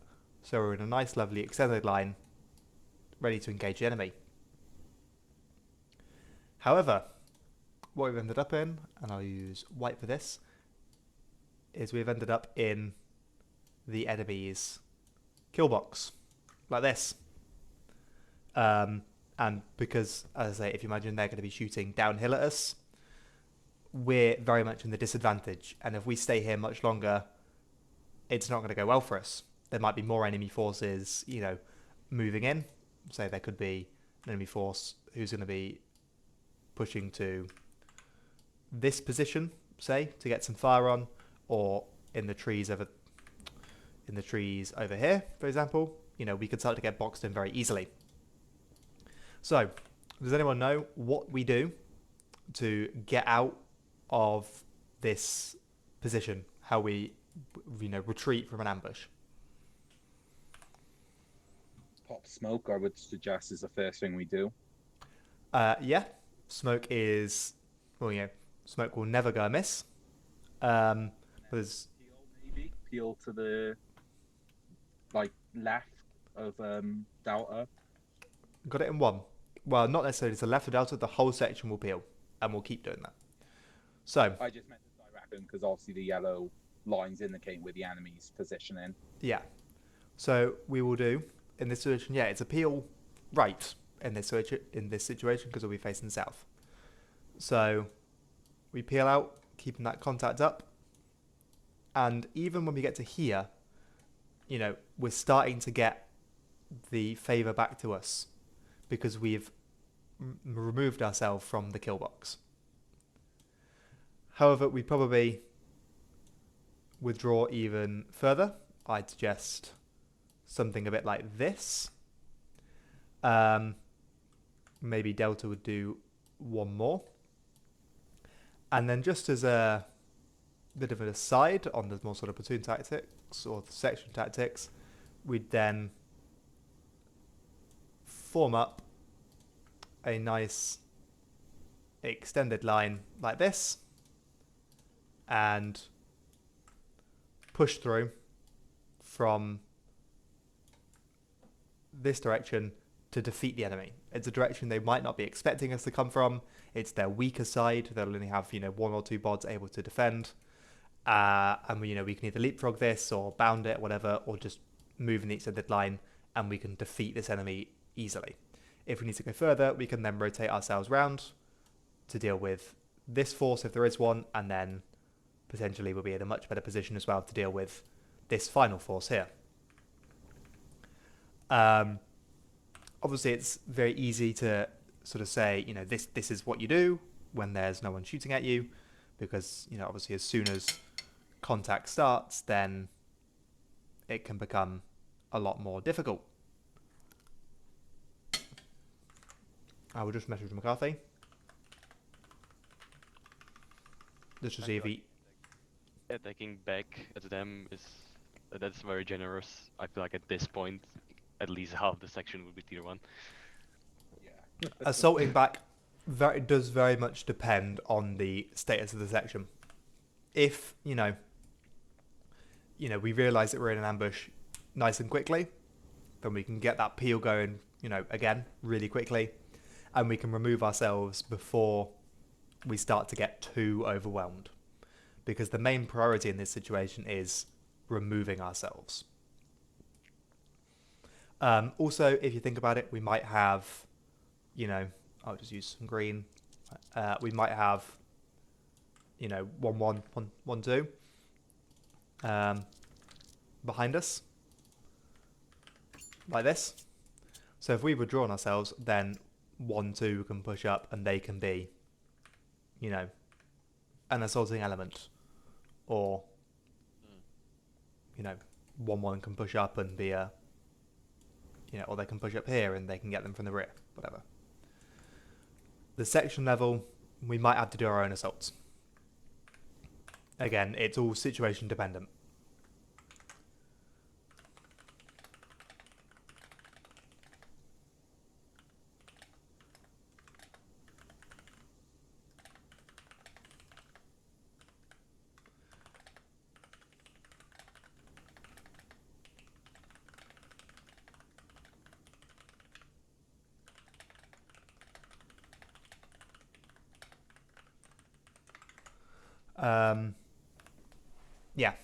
so we're in a nice lovely extended line ready to engage the enemy. However, what we've ended up in, and I'll use white for this, is we've ended up in the enemy's kill box, like this. And because, as I say, if you imagine they're going to be shooting downhill at us, we're very much in the disadvantage. And if we stay here much longer, it's not going to go well for us. There might be more enemy forces, moving in. Say there could be an enemy force who's going to be pushing to this position, say, to get some fire on, or in the trees over here, for example. We could start to get boxed in very easily. So, does anyone know what we do to get out of this position? How we, retreat from an ambush? Pop smoke, I would suggest, is the first thing we do. Yeah. Smoke is, smoke will never go amiss. But there's... Maybe peel to the, left of Delta. Got it in one. Well, not necessarily to the left of Delta, the whole section will peel, and we'll keep doing that. So I just meant the direction, because obviously the yellow lines indicate where the enemy's positioning. Yeah. So we will do, in this situation, it's a peel right in this situation, because we'll be facing south. So we peel out, keeping that contact up. And even when we get to here, we're starting to get the favour back to us, because we've removed ourselves from the kill box. However, we probably withdraw even further. I'd suggest something a bit like this. Maybe Delta would do one more. And then just as a bit of an aside on the more sort of platoon tactics or the section tactics, we'd then form up a nice extended line like this and push through from this direction to defeat the enemy. It's a direction they might not be expecting us to come from. It's their weaker side. They'll only have, one or two bods able to defend. And we can either leapfrog this or bound it, whatever, or just move in the extended line and we can defeat this enemy easily. If we need to go further, we can then rotate ourselves round to deal with this force if there is one, and then potentially we'll be in a much better position as well to deal with this final force here. Obviously, it's very easy to sort of say, this is what you do when there's no one shooting at you, because, obviously as soon as contact starts, then it can become a lot more difficult. I will just message McCarthy. Just to see if he... Attacking back at them that's very generous. I feel like at this point, at least half the section would be tier 1. Yeah. Assaulting back does very much depend on the status of the section. If, we realise that we're in an ambush nice and quickly, then we can get that peel going, again, really quickly. And we can remove ourselves before we start to get too overwhelmed. Because the main priority in this situation is removing ourselves. Also, if you think about it, we might have, I'll just use some green. We might have, 1-1, 1-2 behind us, like this. So if we withdraw on ourselves, then 1-2 can push up and they can be, an assaulting element. Or, 1-1 can push up and be a, or they can push up here and they can get them from the rear, whatever. The section level, we might have to do our own assaults. Again, it's all situation dependent. Yeah,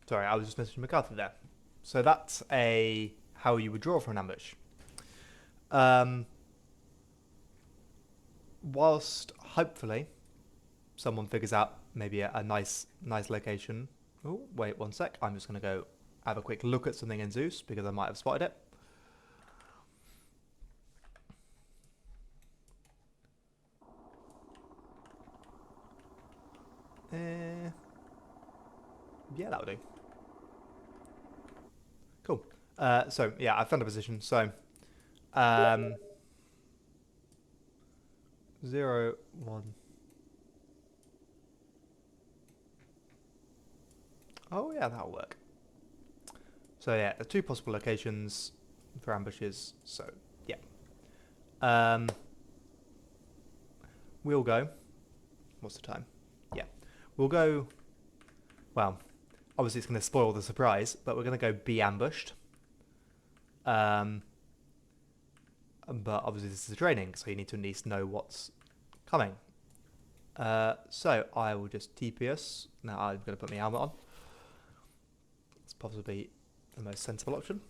sorry, I was just messaging MacArthur there. So that's how you would draw for an ambush. Whilst hopefully someone figures out maybe a nice location. Oh, wait 1 sec. I'm just going to go have a quick look at something in Zeus because I might have spotted it. Yeah, that'll do. Cool. So yeah, I found a position. So 0, 1. Oh yeah, that'll work. So yeah, there's 2 possible locations for ambushes. So yeah, we'll go. What's the time? Yeah, we'll go. Well, obviously it's going to spoil the surprise, but we're going to go be ambushed. But obviously this is a training, so you need to at least know what's coming. So I will just TP us. Now I'm going to put my helmet on. It's possibly the most sensible option.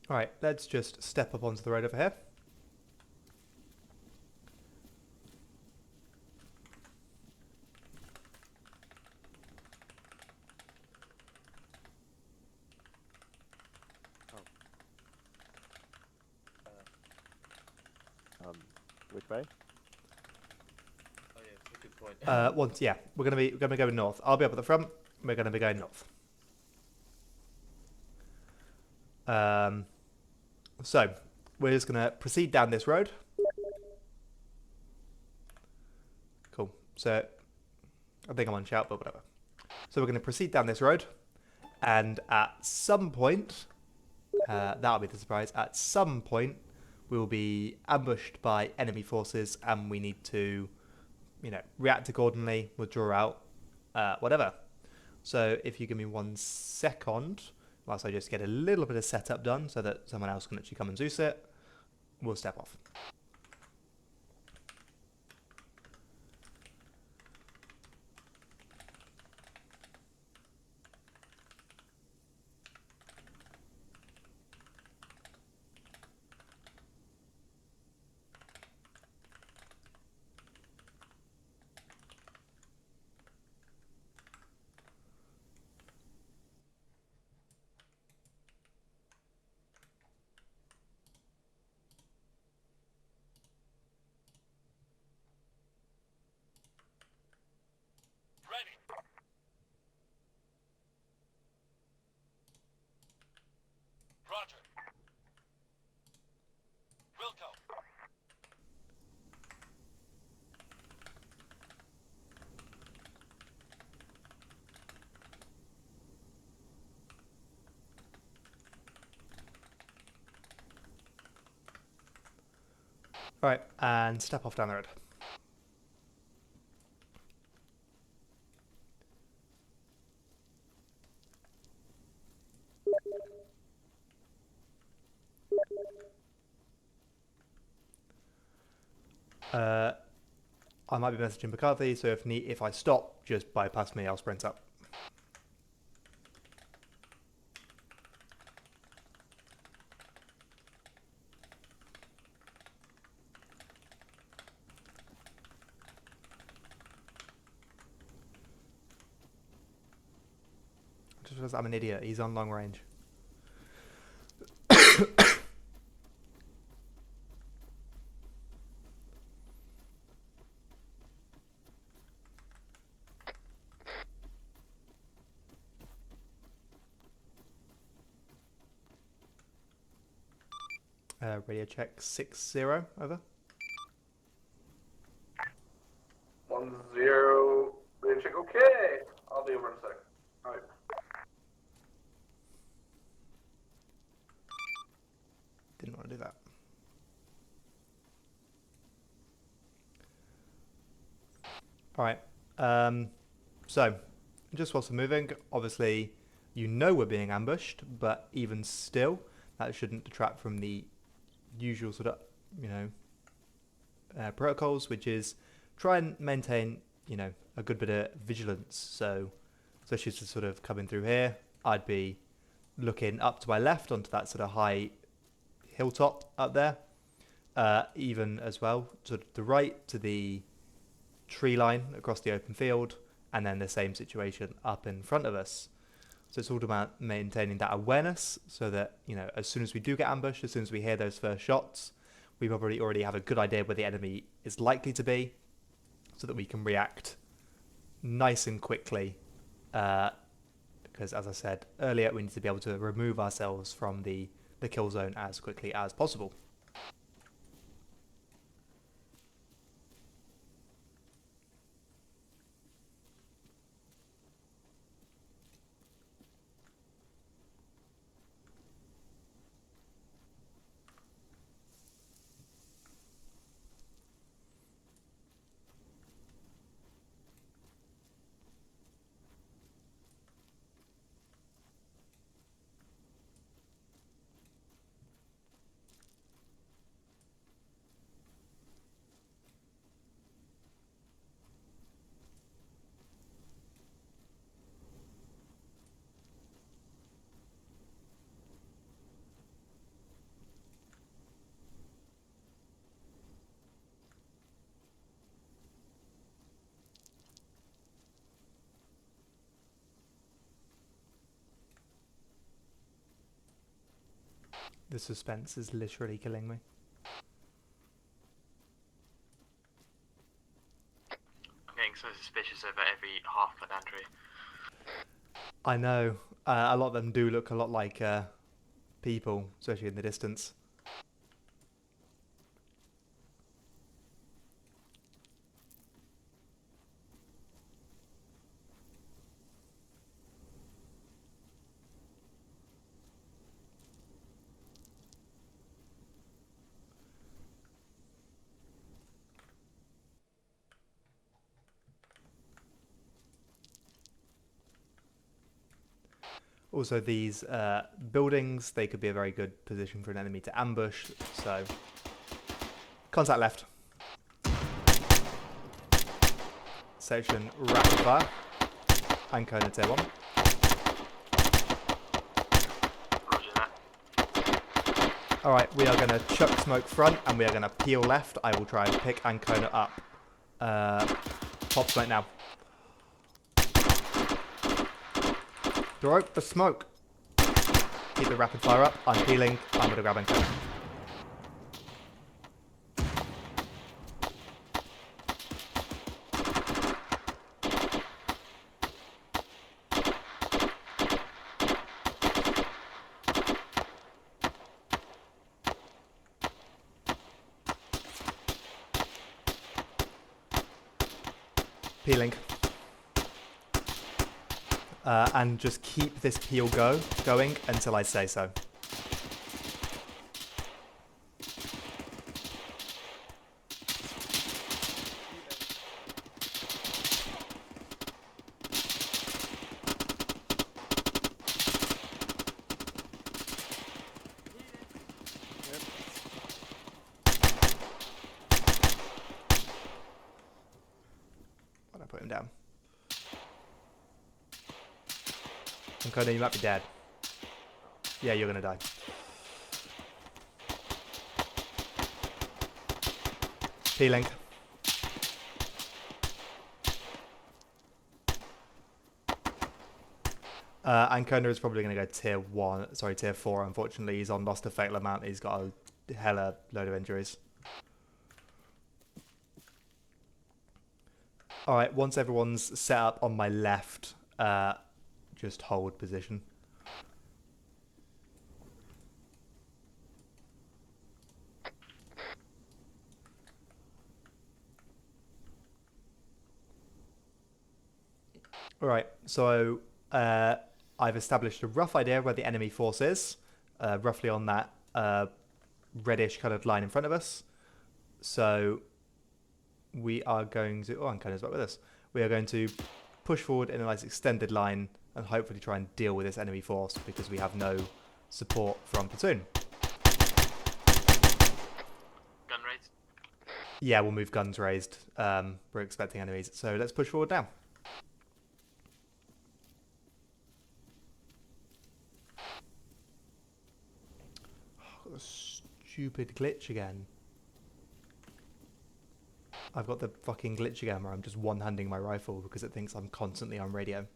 Alright, let's just step up onto the road over here. Which way? Oh yeah, that's a good point. Once, yeah, we're gonna be going north. I'll be up at the front. We're gonna be going north. So we're just gonna proceed down this road. Cool. So I think I'm on shout, but whatever. So we're gonna proceed down this road, and at some point, that'll be the surprise. At some point, we will be ambushed by enemy forces, and we need to, react accordingly, withdraw out, whatever. So if you give me 1 second, whilst I just get a little bit of setup done so that someone else can actually come and Zeus it, we'll step off. Ready. Roger. Wilco. All right, and step off down the road. I might be messaging McCarthy, so if I stop, just bypass me, I'll sprint up. Just because I'm an idiot, he's on long range. Radio check 60, over. 1-0. Radio check. Okay. I'll be over in a sec. All right. Didn't want to do that. All right. So, just whilst we're moving, obviously, we're being ambushed, but even still, that shouldn't detract from the usual sort of, protocols, which is try and maintain, a good bit of vigilance. So, especially to sort of coming through here, I'd be looking up to my left onto that sort of high hilltop up there, even as well to the right to the tree line across the open field, and then the same situation up in front of us. So it's all about maintaining that awareness so that, as soon as we do get ambushed, as soon as we hear those first shots, we probably already have a good idea where the enemy is likely to be so that we can react nice and quickly. Because as I said earlier, we need to be able to remove ourselves from the kill zone as quickly as possible. The suspense is literally killing me. so suspicious over every half-cut down tree. I know. A lot of them do look a lot like people, especially in the distance. Also, these buildings, they could be a very good position for an enemy to ambush, so... Contact left. Section rapid fire. And Kona tier 1. Roger that. Alright, we are going to chuck smoke front, and we are going to peel left. I will try and pick Ancona up. Pop smoke now. Throw the smoke. Keep the rapid fire up. I'm peeling. I'm going to grab Ancona. Peeling. And just keep this peel going until I say so. Why'd I put him down? Ancona, you might be dead. Yeah, you're gonna die. Peeling. Ancona is probably gonna go tier 4, unfortunately. He's on lost a fatal amount. He's got a hella load of injuries. Alright, once everyone's set up on my left, just hold position. Alright, so I've established a rough idea where the enemy force is, roughly on that reddish coloured line in front of us. So we are going to... Oh, Ancona's back with us. We are going to push forward in a nice extended line and hopefully try and deal with this enemy force because we have no support from platoon. Gun raised. Yeah, we'll move guns raised. We're expecting enemies. So let's push forward now. Oh, got a stupid glitch again. I've got the fucking glitch again where I'm just one-handing my rifle because it thinks I'm constantly on radio.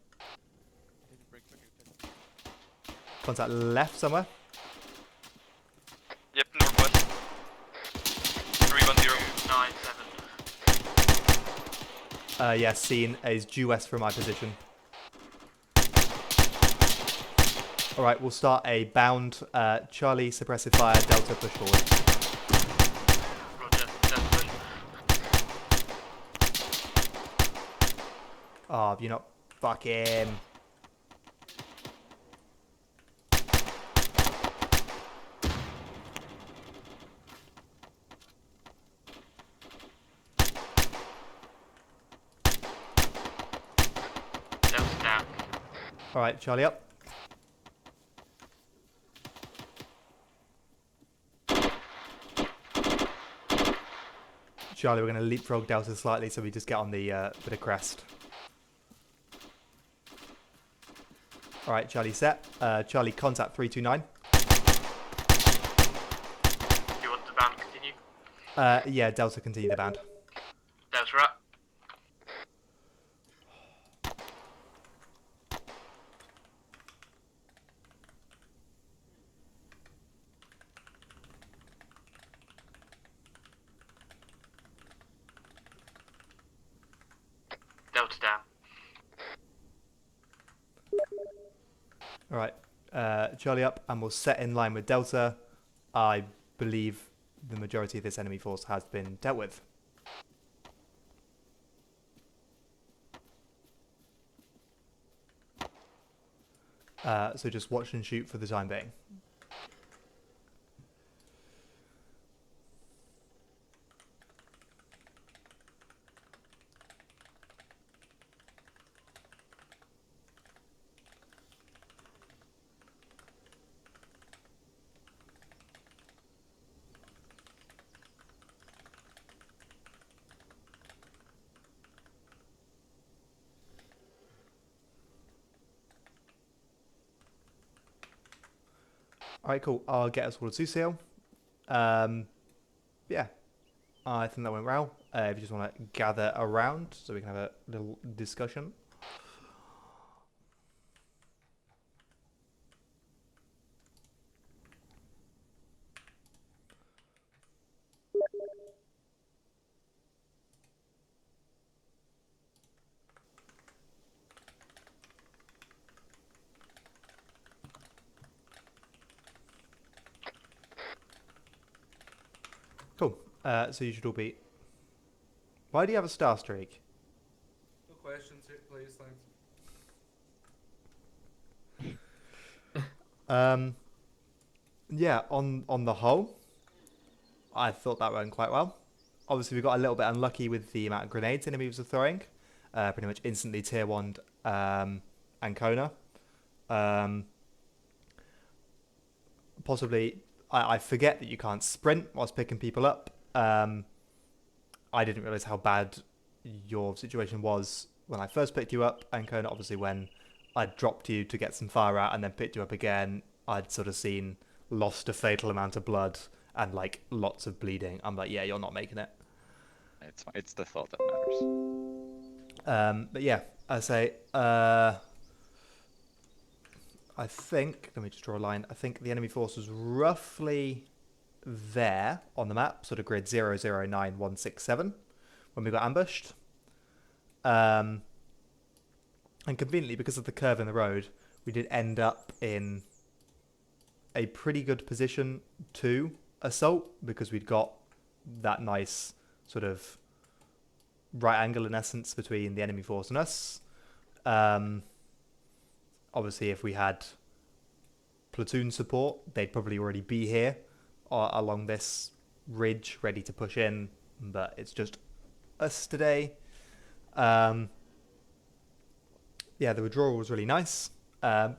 Contact left somewhere. Yep, northwest. 310. Yeah, seen. Is due west from my position. Alright, we'll start a bound. Charlie, suppressive fire, Delta, push forward. Roger. Delta. Oh, have you not fucking... Delta down. Alright, Charlie up. Charlie, we're going to leapfrog Delta slightly so we just get on the bit of crest. Alright, Charlie set. Charlie, contact 329. Do you want the band to continue? Yeah, Delta, continue the band. Delta up. All right. Charlie up, and we'll set in line with Delta. I believe the majority of this enemy force has been dealt with. So just watch and shoot for the time being. Alright, cool. I'll get us all to Susil. Yeah, I think that went well. If you just want to gather around so we can have a little discussion. Cool. So you should all be... Why do you have a star streak? No questions here, please, thanks. Yeah, on the whole, I thought that went quite well. Obviously, we got a little bit unlucky with the amount of grenades enemies were throwing. Pretty much instantly tier 1 Ancona. Possibly, I forget that you can't sprint whilst picking people up. I didn't realise how bad your situation was when I first picked you up, Ancona. Obviously, when I dropped you to get some fire out and then picked you up again, I'd sort of lost a fatal amount of blood and like lots of bleeding. I'm like, yeah, you're not making it. It's the thought that matters. But yeah, I say, I think, let me just draw a line. I think the enemy force was roughly there on the map, sort of grid 009167, when we got ambushed. And conveniently, because of the curve in the road, we did end up in a pretty good position to assault because we'd got that nice sort of right angle in essence between the enemy force and us. Obviously, if we had platoon support, they'd probably already be here along this ridge ready to push in, but it's just us today. Yeah, the withdrawal was really nice. The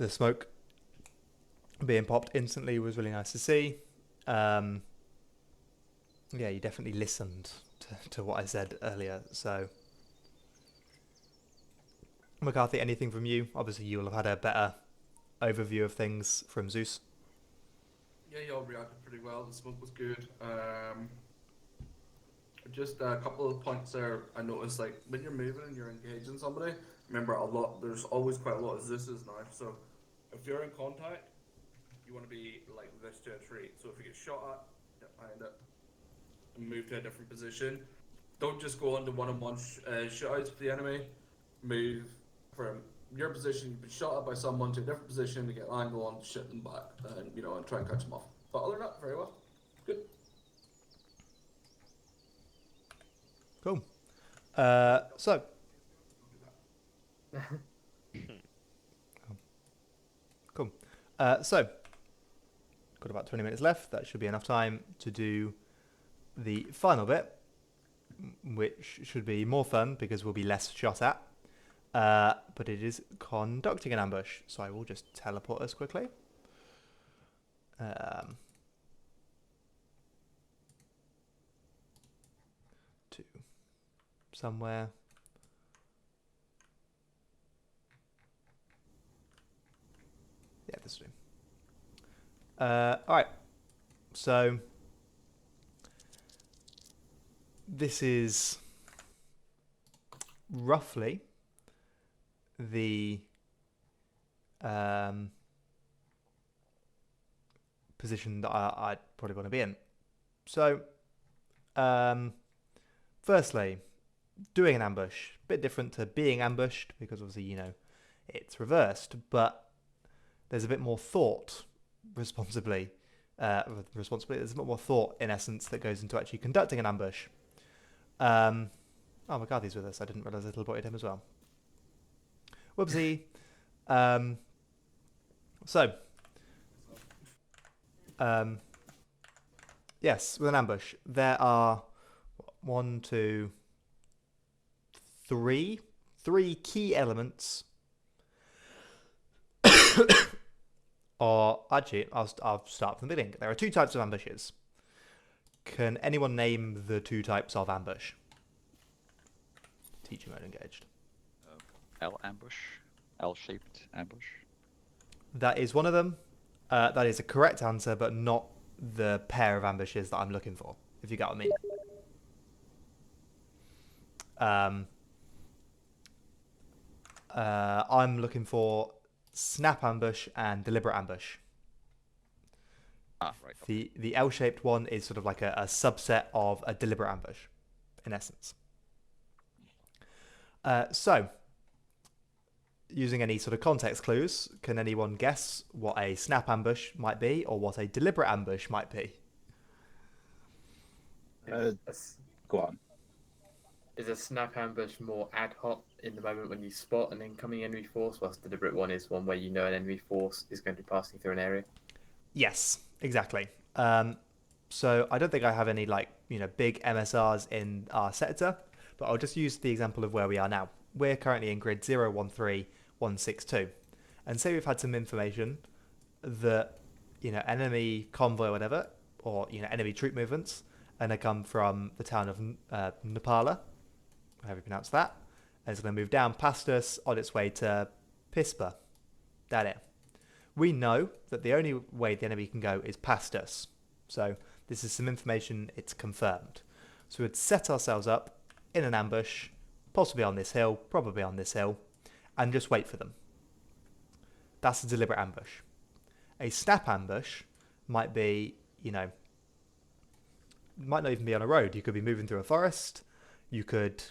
smoke being popped instantly was really nice to see. Yeah, you definitely listened to what I said earlier. So, McCarthy, anything from you? Obviously, you'll have had a better overview of things from Zeus. Yeah, y'all reacted pretty well. The smoke was good. Just a couple of points there. I noticed, like, when you're moving and you're engaging somebody, remember there's always quite a lot of Zeuses now. So if you're in contact, you want to be like this to a tree. So if you get shot at, get behind it and move to a different position. Don't just go on to one-on-one shootouts with the enemy. Move from your position, you've been shot at by someone, to a different position to get an angle on, shoot them back, and and try and catch them off. But other than that, very well. Good. Cool. So. Cool. So, got about 20 minutes left. That should be enough time to do the final bit, which should be more fun because we'll be less shot at. But it is conducting an ambush. So I will just teleport us quickly. To somewhere. Yeah, this will do. Alright. So this is roughly the position that I'd probably want to be in. So firstly, doing an ambush, a bit different to being ambushed because obviously, it's reversed, but there's a bit more thought responsibly. There's a bit more thought, in essence, that goes into actually conducting an ambush. Oh, McCarthy's with us. I didn't realise I teleported him as well. Whoopsie. Yes, with an ambush, there are three key elements. Or actually, I'll start from the beginning. There are 2 types of ambushes. Can anyone name the 2 types of ambush? Teacher mode engaged. L ambush, L-shaped ambush. That is one of them. That is a correct answer, but not the pair of ambushes that I'm looking for, if you get what I mean. I'm looking for snap ambush and deliberate ambush. Ah, right. Okay. The L-shaped one is sort of like a subset of a deliberate ambush, in essence. So, using any sort of context clues, can anyone guess what a snap ambush might be or what a deliberate ambush might be? Go on. Is a snap ambush more ad hoc in the moment when you spot an incoming enemy force, whilst the deliberate one is one where you know an enemy force is going to be passing through an area? Yes, exactly. So I don't think I have any big MSRs in our sector, but I'll just use the example of where we are now. We're currently in grid 013162, and say we've had some information that enemy convoy or whatever, or enemy troop movements, and they come from the town of Nepala, however you pronounce that, and it's going to move down past us on its way to Pispa. That it. We know that the only way the enemy can go is past us. So this is some information, it's confirmed. So we'd set ourselves up in an ambush, possibly on this hill, probably on this hill, and just wait for them. That's a deliberate ambush. A snap ambush might be, might not even be on a road. You could be moving through a forest. You could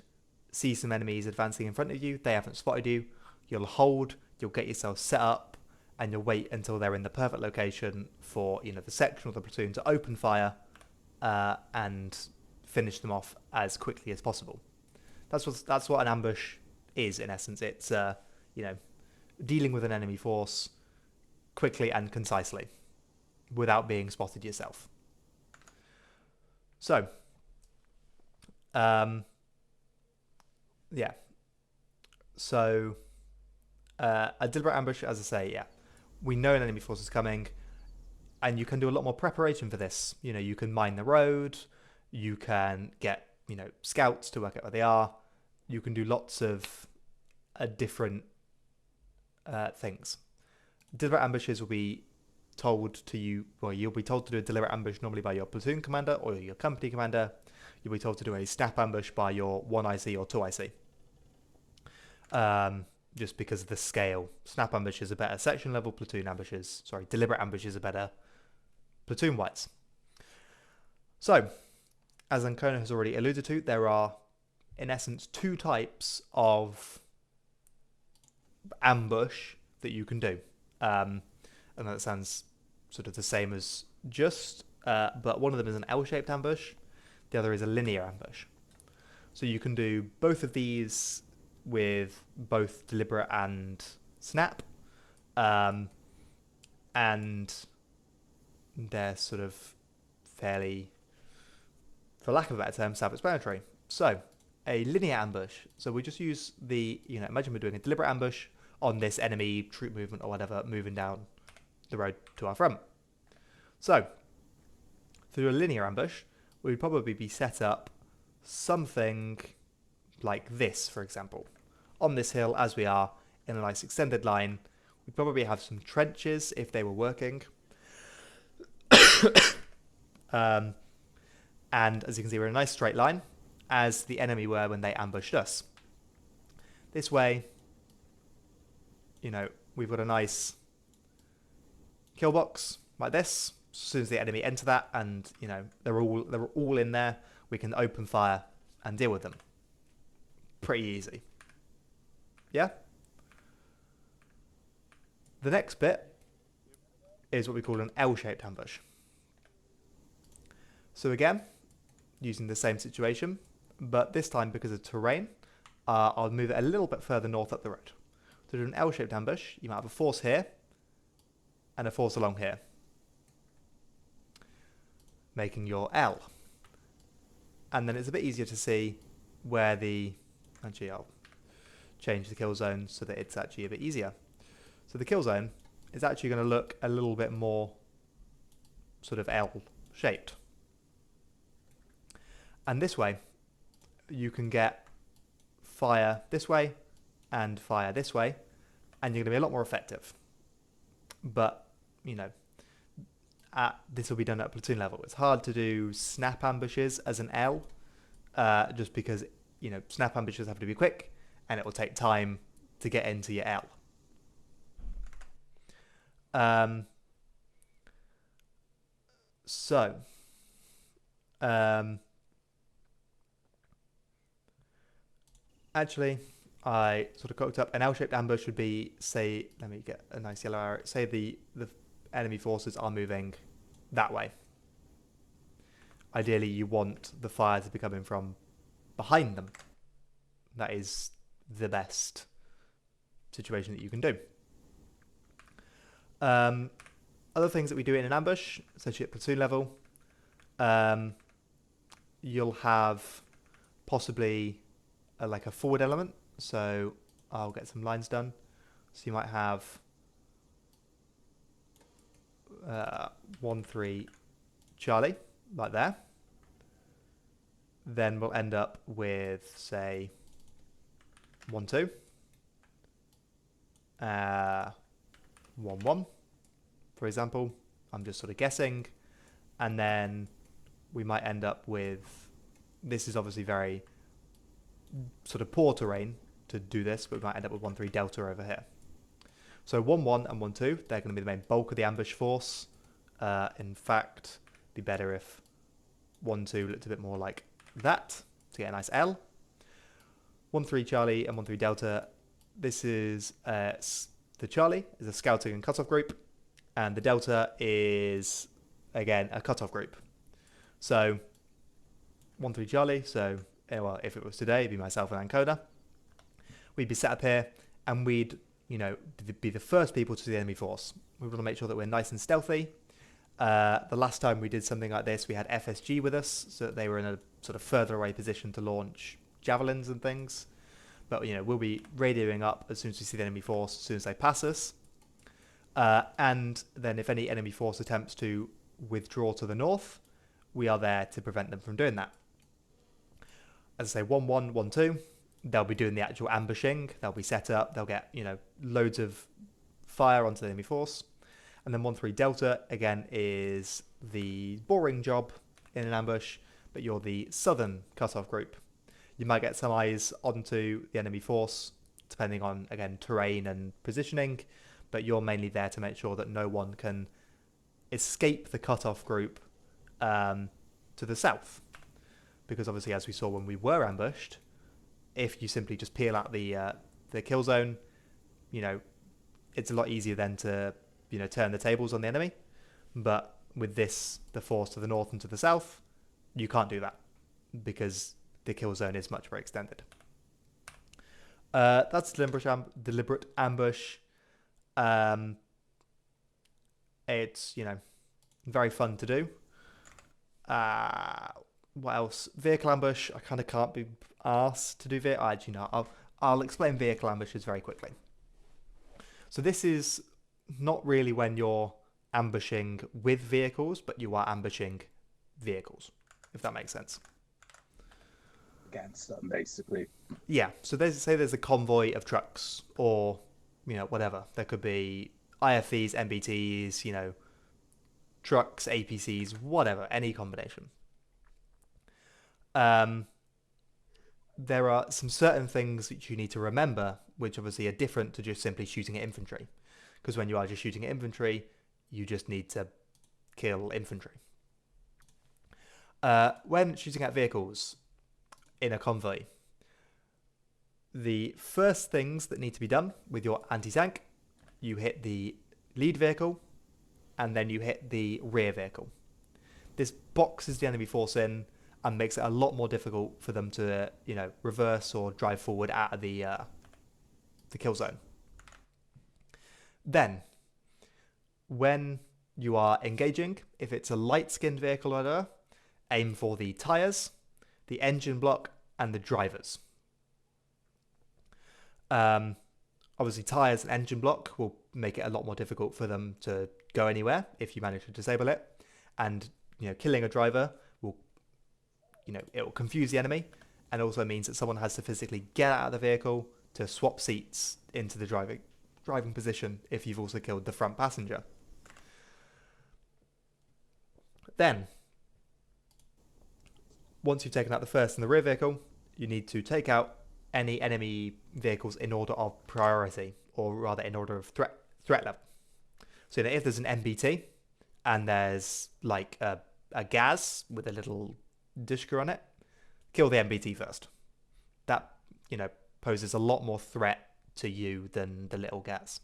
see some enemies advancing in front of you. They haven't spotted you. You'll hold, you'll get yourself set up, and you'll wait until they're in the perfect location for the section or the platoon to open fire and finish them off as quickly as possible. That's what an ambush is, in essence. It's dealing with an enemy force quickly and concisely without being spotted yourself. So, yeah. So, a deliberate ambush, as I say, yeah. We know an enemy force is coming, and you can do a lot more preparation for this. You can mine the road, you can get, scouts to work out where they are, you can do lots of different things. Deliberate ambushes will be told to you, well, you'll be told to do a deliberate ambush normally by your platoon commander or your company commander. You'll be told to do a snap ambush by your 1IC or 2IC. Just because of the scale. Snap ambushes are better section level, deliberate ambushes are better platoon wise. So, as Ancona has already alluded to, there are, in essence, 2 types of ambush that you can do. And that sounds sort of the same as just, but one of them is an L-shaped ambush, the other is a linear ambush. So you can do both of these with both deliberate and snap, and they're sort of fairly, for lack of a better term, self-explanatory. So a linear ambush, so we just use imagine we're doing a deliberate ambush on this enemy troop movement or whatever moving down the road to our front. So through a linear ambush, we'd probably be set up something like this, for example. On this hill, as we are, in a nice extended line, we'd probably have some trenches if they were working. And as you can see, we're in a nice straight line, as the enemy were when they ambushed us. This way, we've got a nice kill box like this. As soon as the enemy enter that, and they're all in there, we can open fire and deal with them. Pretty easy. Yeah? The next bit is what we call an L-shaped ambush. So again, using the same situation, but this time because of terrain, I'll move it a little bit further north up the road. To do an L-shaped ambush, you might have a force here and a force along here, making your L. And then it's a bit easier to see where the... Actually, I'll change the kill zone so that it's actually a bit easier. So the kill zone is actually going to look a little bit more sort of L-shaped. And this way, you can get fire this way and fire this way, and you're going to be a lot more effective. But, you know, this will be done at platoon level. It's hard to do snap ambushes as an L, just because, you know, snap ambushes have to be quick, and it will take time to get into your L. Actually, I sort of cooked up an L-shaped ambush would be, say, let me get a nice yellow arrow. Say the enemy forces are moving that way. Ideally, you want the fire to be coming from behind them. That is the best situation that you can do. Other things that we do in an ambush, essentially at platoon level, you'll have possibly like a forward element. So I'll get some lines done. So you might have 1-3 Charlie, like there. Then we'll end up with, say, 1-2, 1-1, for example. I'm just sort of guessing. And then we might end up with, this is obviously very sort of poor terrain to do this, but we might end up with 1-3 Delta over here. So 1-1 and 1-2, they're going to be the main bulk of the ambush force. In fact, it'd be better if 1-2 looked a bit more like that to get a nice L. 1-3 Charlie and 1-3 Delta. This is the Charlie is a scouting and cutoff group, and the Delta is again a cutoff group. So 1-3 Charlie. So well, if it was today, it'd be myself and Ancona. We'd be set up here, and we'd, you know, be the first people to see the enemy force. We want to make sure that we're nice and stealthy. The last time we did something like this, we had FSG with us, so that they were in a sort of further away position to launch javelins and things. But, you know, we'll be radioing up as soon as we see the enemy force, as soon as they pass us. And then if any enemy force attempts to withdraw to the north, we are there to prevent them from doing that. As I say, 1-1, 1-2, they'll be doing the actual ambushing. They'll be set up. They'll get, you know, loads of fire onto the enemy force. And then 1-3 Delta, again, is the boring job in an ambush, but you're the southern cutoff group. You might get some eyes onto the enemy force, depending on, again, terrain and positioning, but you're mainly there to make sure that no one can escape the cutoff group to the south. Because obviously, as we saw when we were ambushed, if you simply just peel out the kill zone, you know, it's a lot easier then to, you know, turn the tables on the enemy. But with this, the force to the north and to the south, you can't do that because the kill zone is much more extended. That's deliberate ambush. It's, you know, very fun to do. What else? Vehicle ambush. I kind of can't be asked to do vehicle. Actually, no. I'll explain vehicle ambushes very quickly. So this is not really when you're ambushing with vehicles, but you are ambushing vehicles, if that makes sense. Against them, basically. Yeah. So there's a convoy of trucks, or, you know, whatever. There could be IFVs, MBTs, you know, trucks, APCs, whatever, any combination. There are some certain things that you need to remember, which obviously are different to just simply shooting at infantry. Because when you are just shooting at infantry, you just need to kill infantry. When shooting at vehicles in a convoy, the first things that need to be done with your anti-tank you hit the lead vehicle, and then you hit the rear vehicle. This boxes the enemy force in and makes it a lot more difficult for them to, reverse or drive forward out of the kill zone. Then, when you are engaging, if it's a light-skinned vehicle or whatever, aim for the tyres, the engine block, and the drivers. Obviously, tyres and engine block will make it a lot more difficult for them to go anywhere if you manage to disable it. And, killing a driver will, it will confuse the enemy, and also means that someone has to physically get out of the vehicle to swap seats into the driving position if you've also killed the front passenger. Then, once you've taken out the first and the rear vehicle, you need to take out any enemy vehicles in order of priority, or rather in order of threat level. So if there's an MBT and there's like a gas with a little dishka on it, kill the MBT first. That, poses a lot more threat to you than the little gas.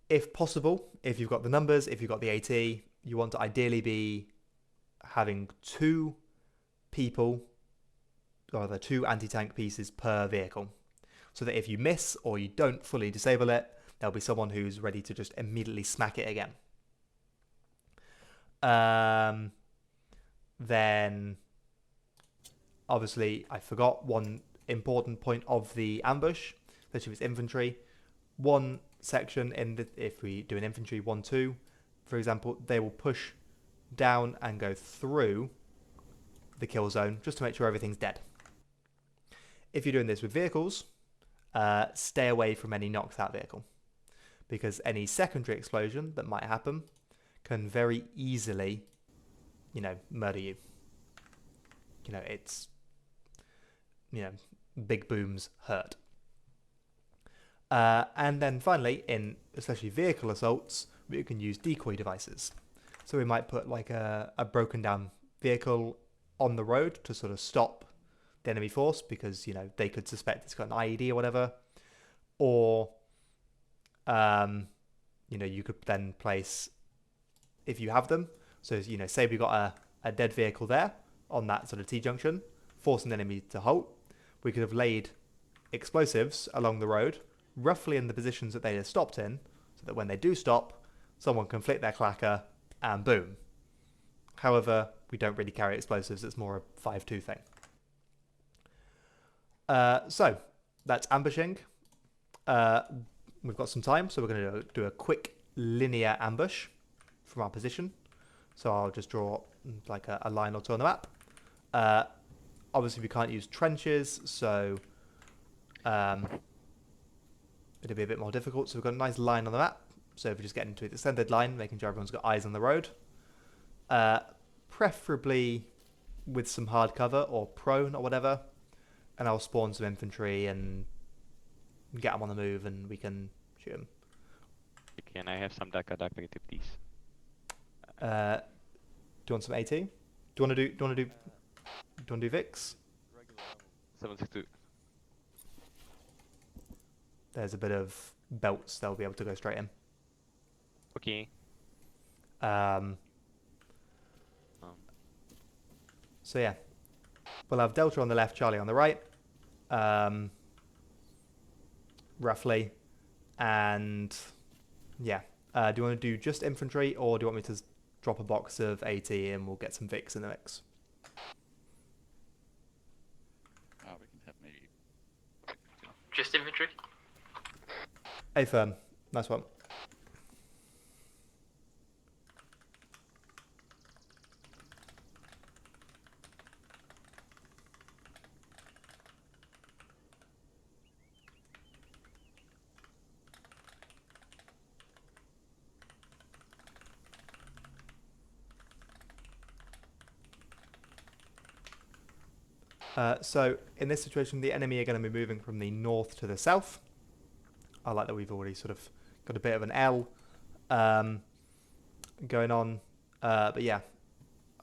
If possible, if you've got the numbers, if you've got the AT, you want to ideally be having 2 people, or the 2 anti-tank pieces per vehicle, so that if you miss or you don't fully disable it, there'll be someone who's ready to just immediately smack it again. Then, obviously, I forgot one important point of the ambush, especially with infantry. One section if we do an infantry 1-2, for example, they will push down and go through the kill zone just to make sure everything's dead. If you're doing this with vehicles, stay away from any knocked out vehicle, because any secondary explosion that might happen can very easily, murder you. It's, big booms hurt. And then finally, in especially vehicle assaults, we can use decoy devices. So we might put like a broken down vehicle on the road to sort of stop the enemy force, because, they could suspect it's got an IED or whatever. Or, you could then place, if you have them, so, say we got a dead vehicle there on that sort of T-junction, forcing the enemy to halt, we could have laid explosives along the road, roughly in the positions that they had stopped in, so that when they do stop, someone can flick their clacker and boom. However, we don't really carry explosives, it's more a 5-2 thing. So, that's ambushing. We've got some time, so we're going to do a quick linear ambush from our position. So I'll just draw like a line or two on the map. Obviously, we can't use trenches, so it'll be a bit more difficult. So we've got a nice line on the map. So if we just get into an extended line, making sure everyone's got eyes on the road. Preferably with some hard cover or prone or whatever. And I'll spawn some infantry and get them on the move, and we can shoot them. Can I have some Dakar activity, please? Do you want some AT? Do you want to do Vix? 762. There's a bit of belts, they'll be able to go straight in. Okay. So yeah, we'll have Delta on the left, Charlie on the right, roughly, and yeah. Do you want to do just infantry, or do you want me to drop a box of AT and we'll get some Vix in the mix? We can have maybe Just infantry? A firm, nice one. So in this situation, the enemy are going to be moving from the north to the south. I like that we've already sort of got a bit of an L going on. But yeah,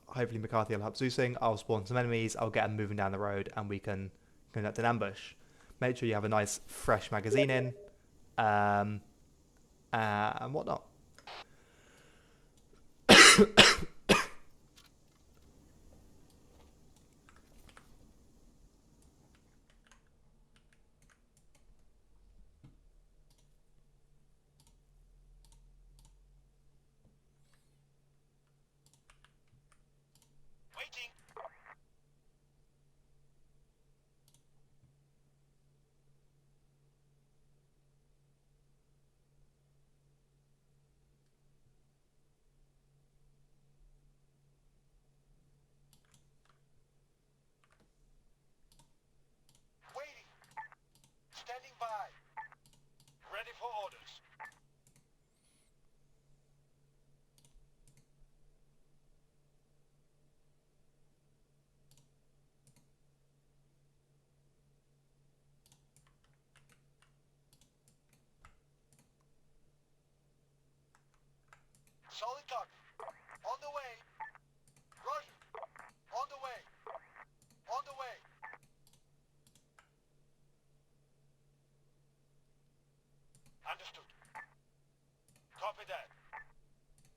hopefully McCarthy will help Zeusing. I'll spawn some enemies. I'll get them moving down the road, and we can conduct an ambush. Make sure you have a nice fresh magazine in, and whatnot. Waiting. Waiting. Standing by. Ready for orders. Solid copy. On the way. Roger. On the way. On the way. Understood. Copy that.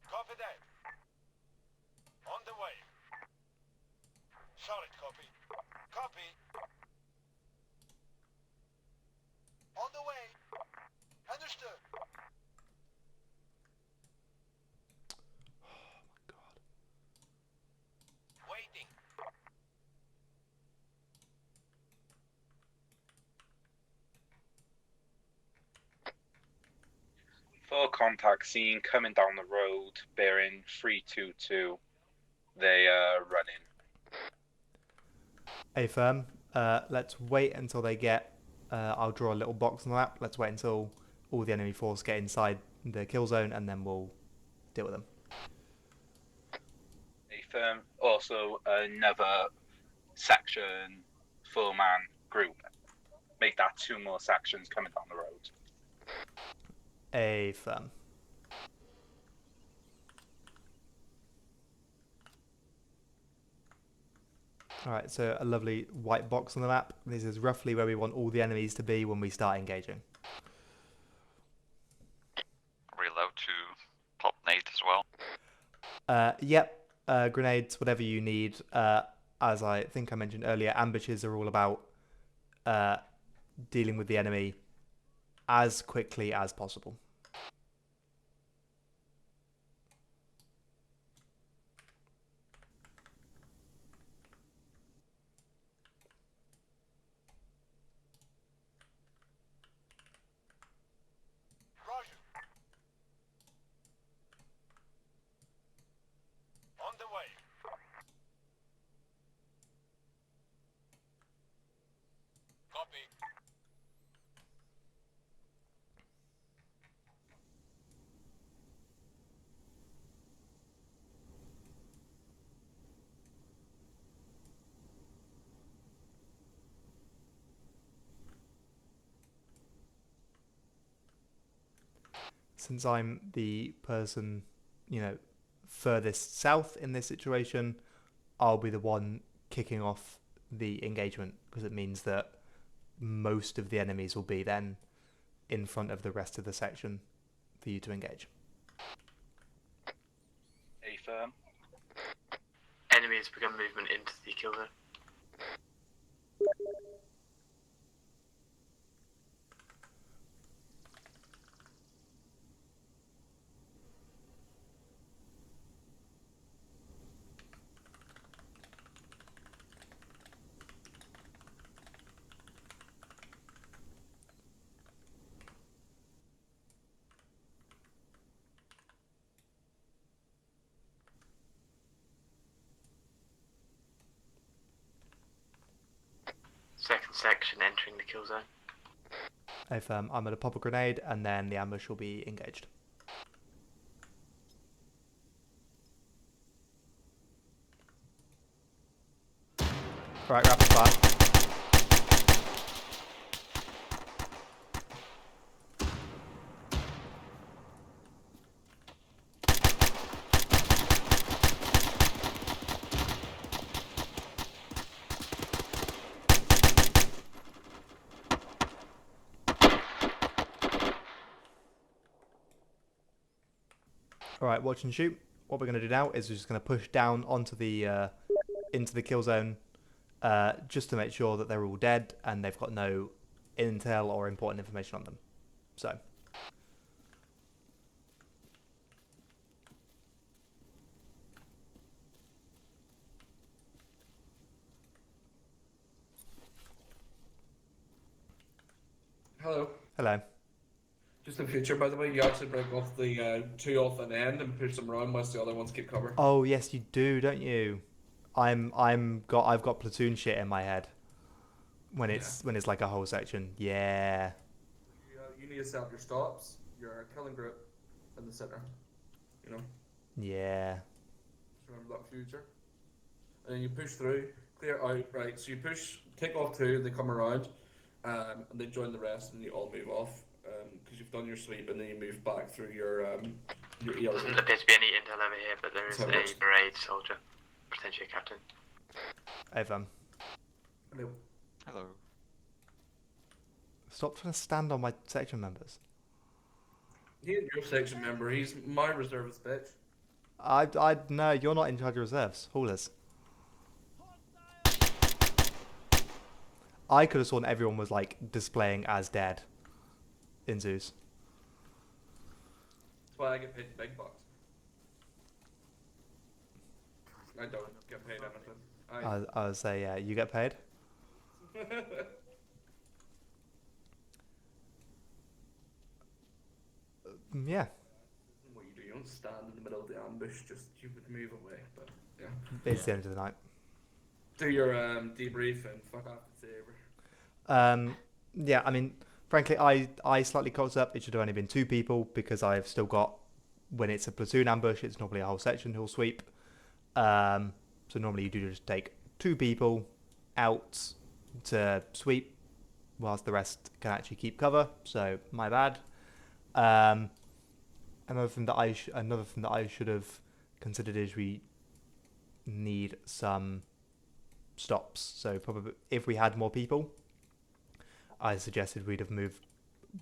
Copy that. On the way. Solid copy. Copy. On the way. Understood. Waiting. Full contact scene coming down the road, bearing 322. They run in. A firm. Let's wait until they get. I'll draw a little box on the map. Let's wait until all the enemy force get inside the kill zone, and then we'll deal with them. A firm. Also another section, full man group. Make that 2 more sections coming down the road. A firm. Alright, so a lovely white box on the map. This is roughly where we want all the enemies to be when we start engaging. Are we allowed to pop nade as well? Yep, grenades, whatever you need. As I think I mentioned earlier, ambushes are all about dealing with the enemy as quickly as possible. Roger. On the way. Copy. Since I'm the person, furthest south in this situation, I'll be the one kicking off the engagement, because it means that most of the enemies will be then in front of the rest of the section for you to engage. A firm. Enemies begun movement into the kill zone. Second section entering the kill zone. If I'm going to pop a grenade, and then the ambush will be engaged. Right, rapid fire. All right, watch and shoot. What we're going to do now is we're just going to push down onto the into the kill zone, just to make sure that they're all dead and they've got no intel or important information on them. So. Hello. Hello. Just in future, by the way, you actually break off the two off an end and push them around whilst the other ones keep cover. Oh yes, you do, don't you? I've got platoon shit in my head when it's like a whole section. Yeah. You need to set up your stops, your killing group, in the center. You know. Yeah. Just remember that future. And then you push through, clear out. Right. So you push, take off two. They come around, and they join the rest, and you all move off. Because you've done your sweep, and then you move back through your ER. Doesn't appear to be any intel over here, but there is a brigade soldier, potentially a captain. Over. Hello. Hello. Stop trying to stand on my section members. He ain't your section member. He's my reservist bitch. No, you're not in charge of reserves. Haulers. I could have sworn everyone was like displaying as dead in Zeus. That's why I get paid big bucks. I don't get paid anything. I would say, yeah, you get paid. Yeah. What you do, you don't stand in the middle of the ambush, just you would move away, but yeah. It's the end of the night. Do your debrief and fuck off the saber. Yeah, I mean, frankly, I slightly cocked up. It should have only been 2 people because I've still got, when it's a platoon ambush, it's normally a whole section who'll sweep. So normally you do just take 2 people out to sweep whilst the rest can actually keep cover. So my bad. Another thing that I should have considered is we need some stops. So probably if we had more people, I suggested we'd have moved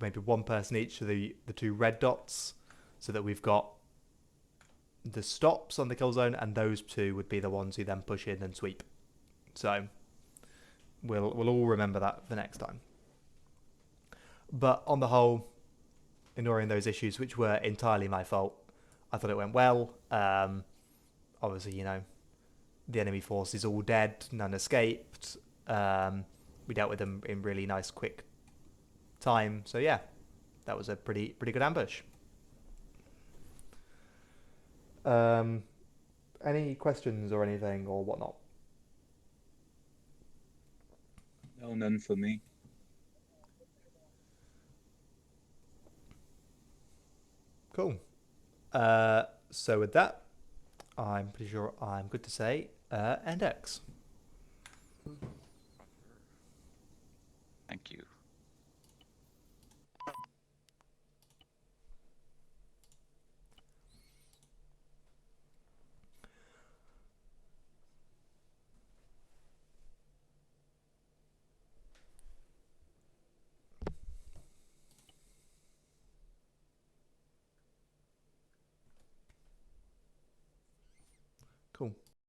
maybe 1 person each to the 2 red dots, so that we've got the stops on the kill zone, and those 2 would be the ones who then push in and sweep. So we'll all remember that for next time. But on the whole, ignoring those issues, which were entirely my fault, I thought it went well. Obviously, you know, the enemy force is all dead, none escaped. We dealt with them in really nice, quick time. So yeah, that was a pretty good ambush. Any questions or anything or whatnot? No, none for me. Cool. So with that, I'm pretty sure I'm good to say end X. Thank you. Cool.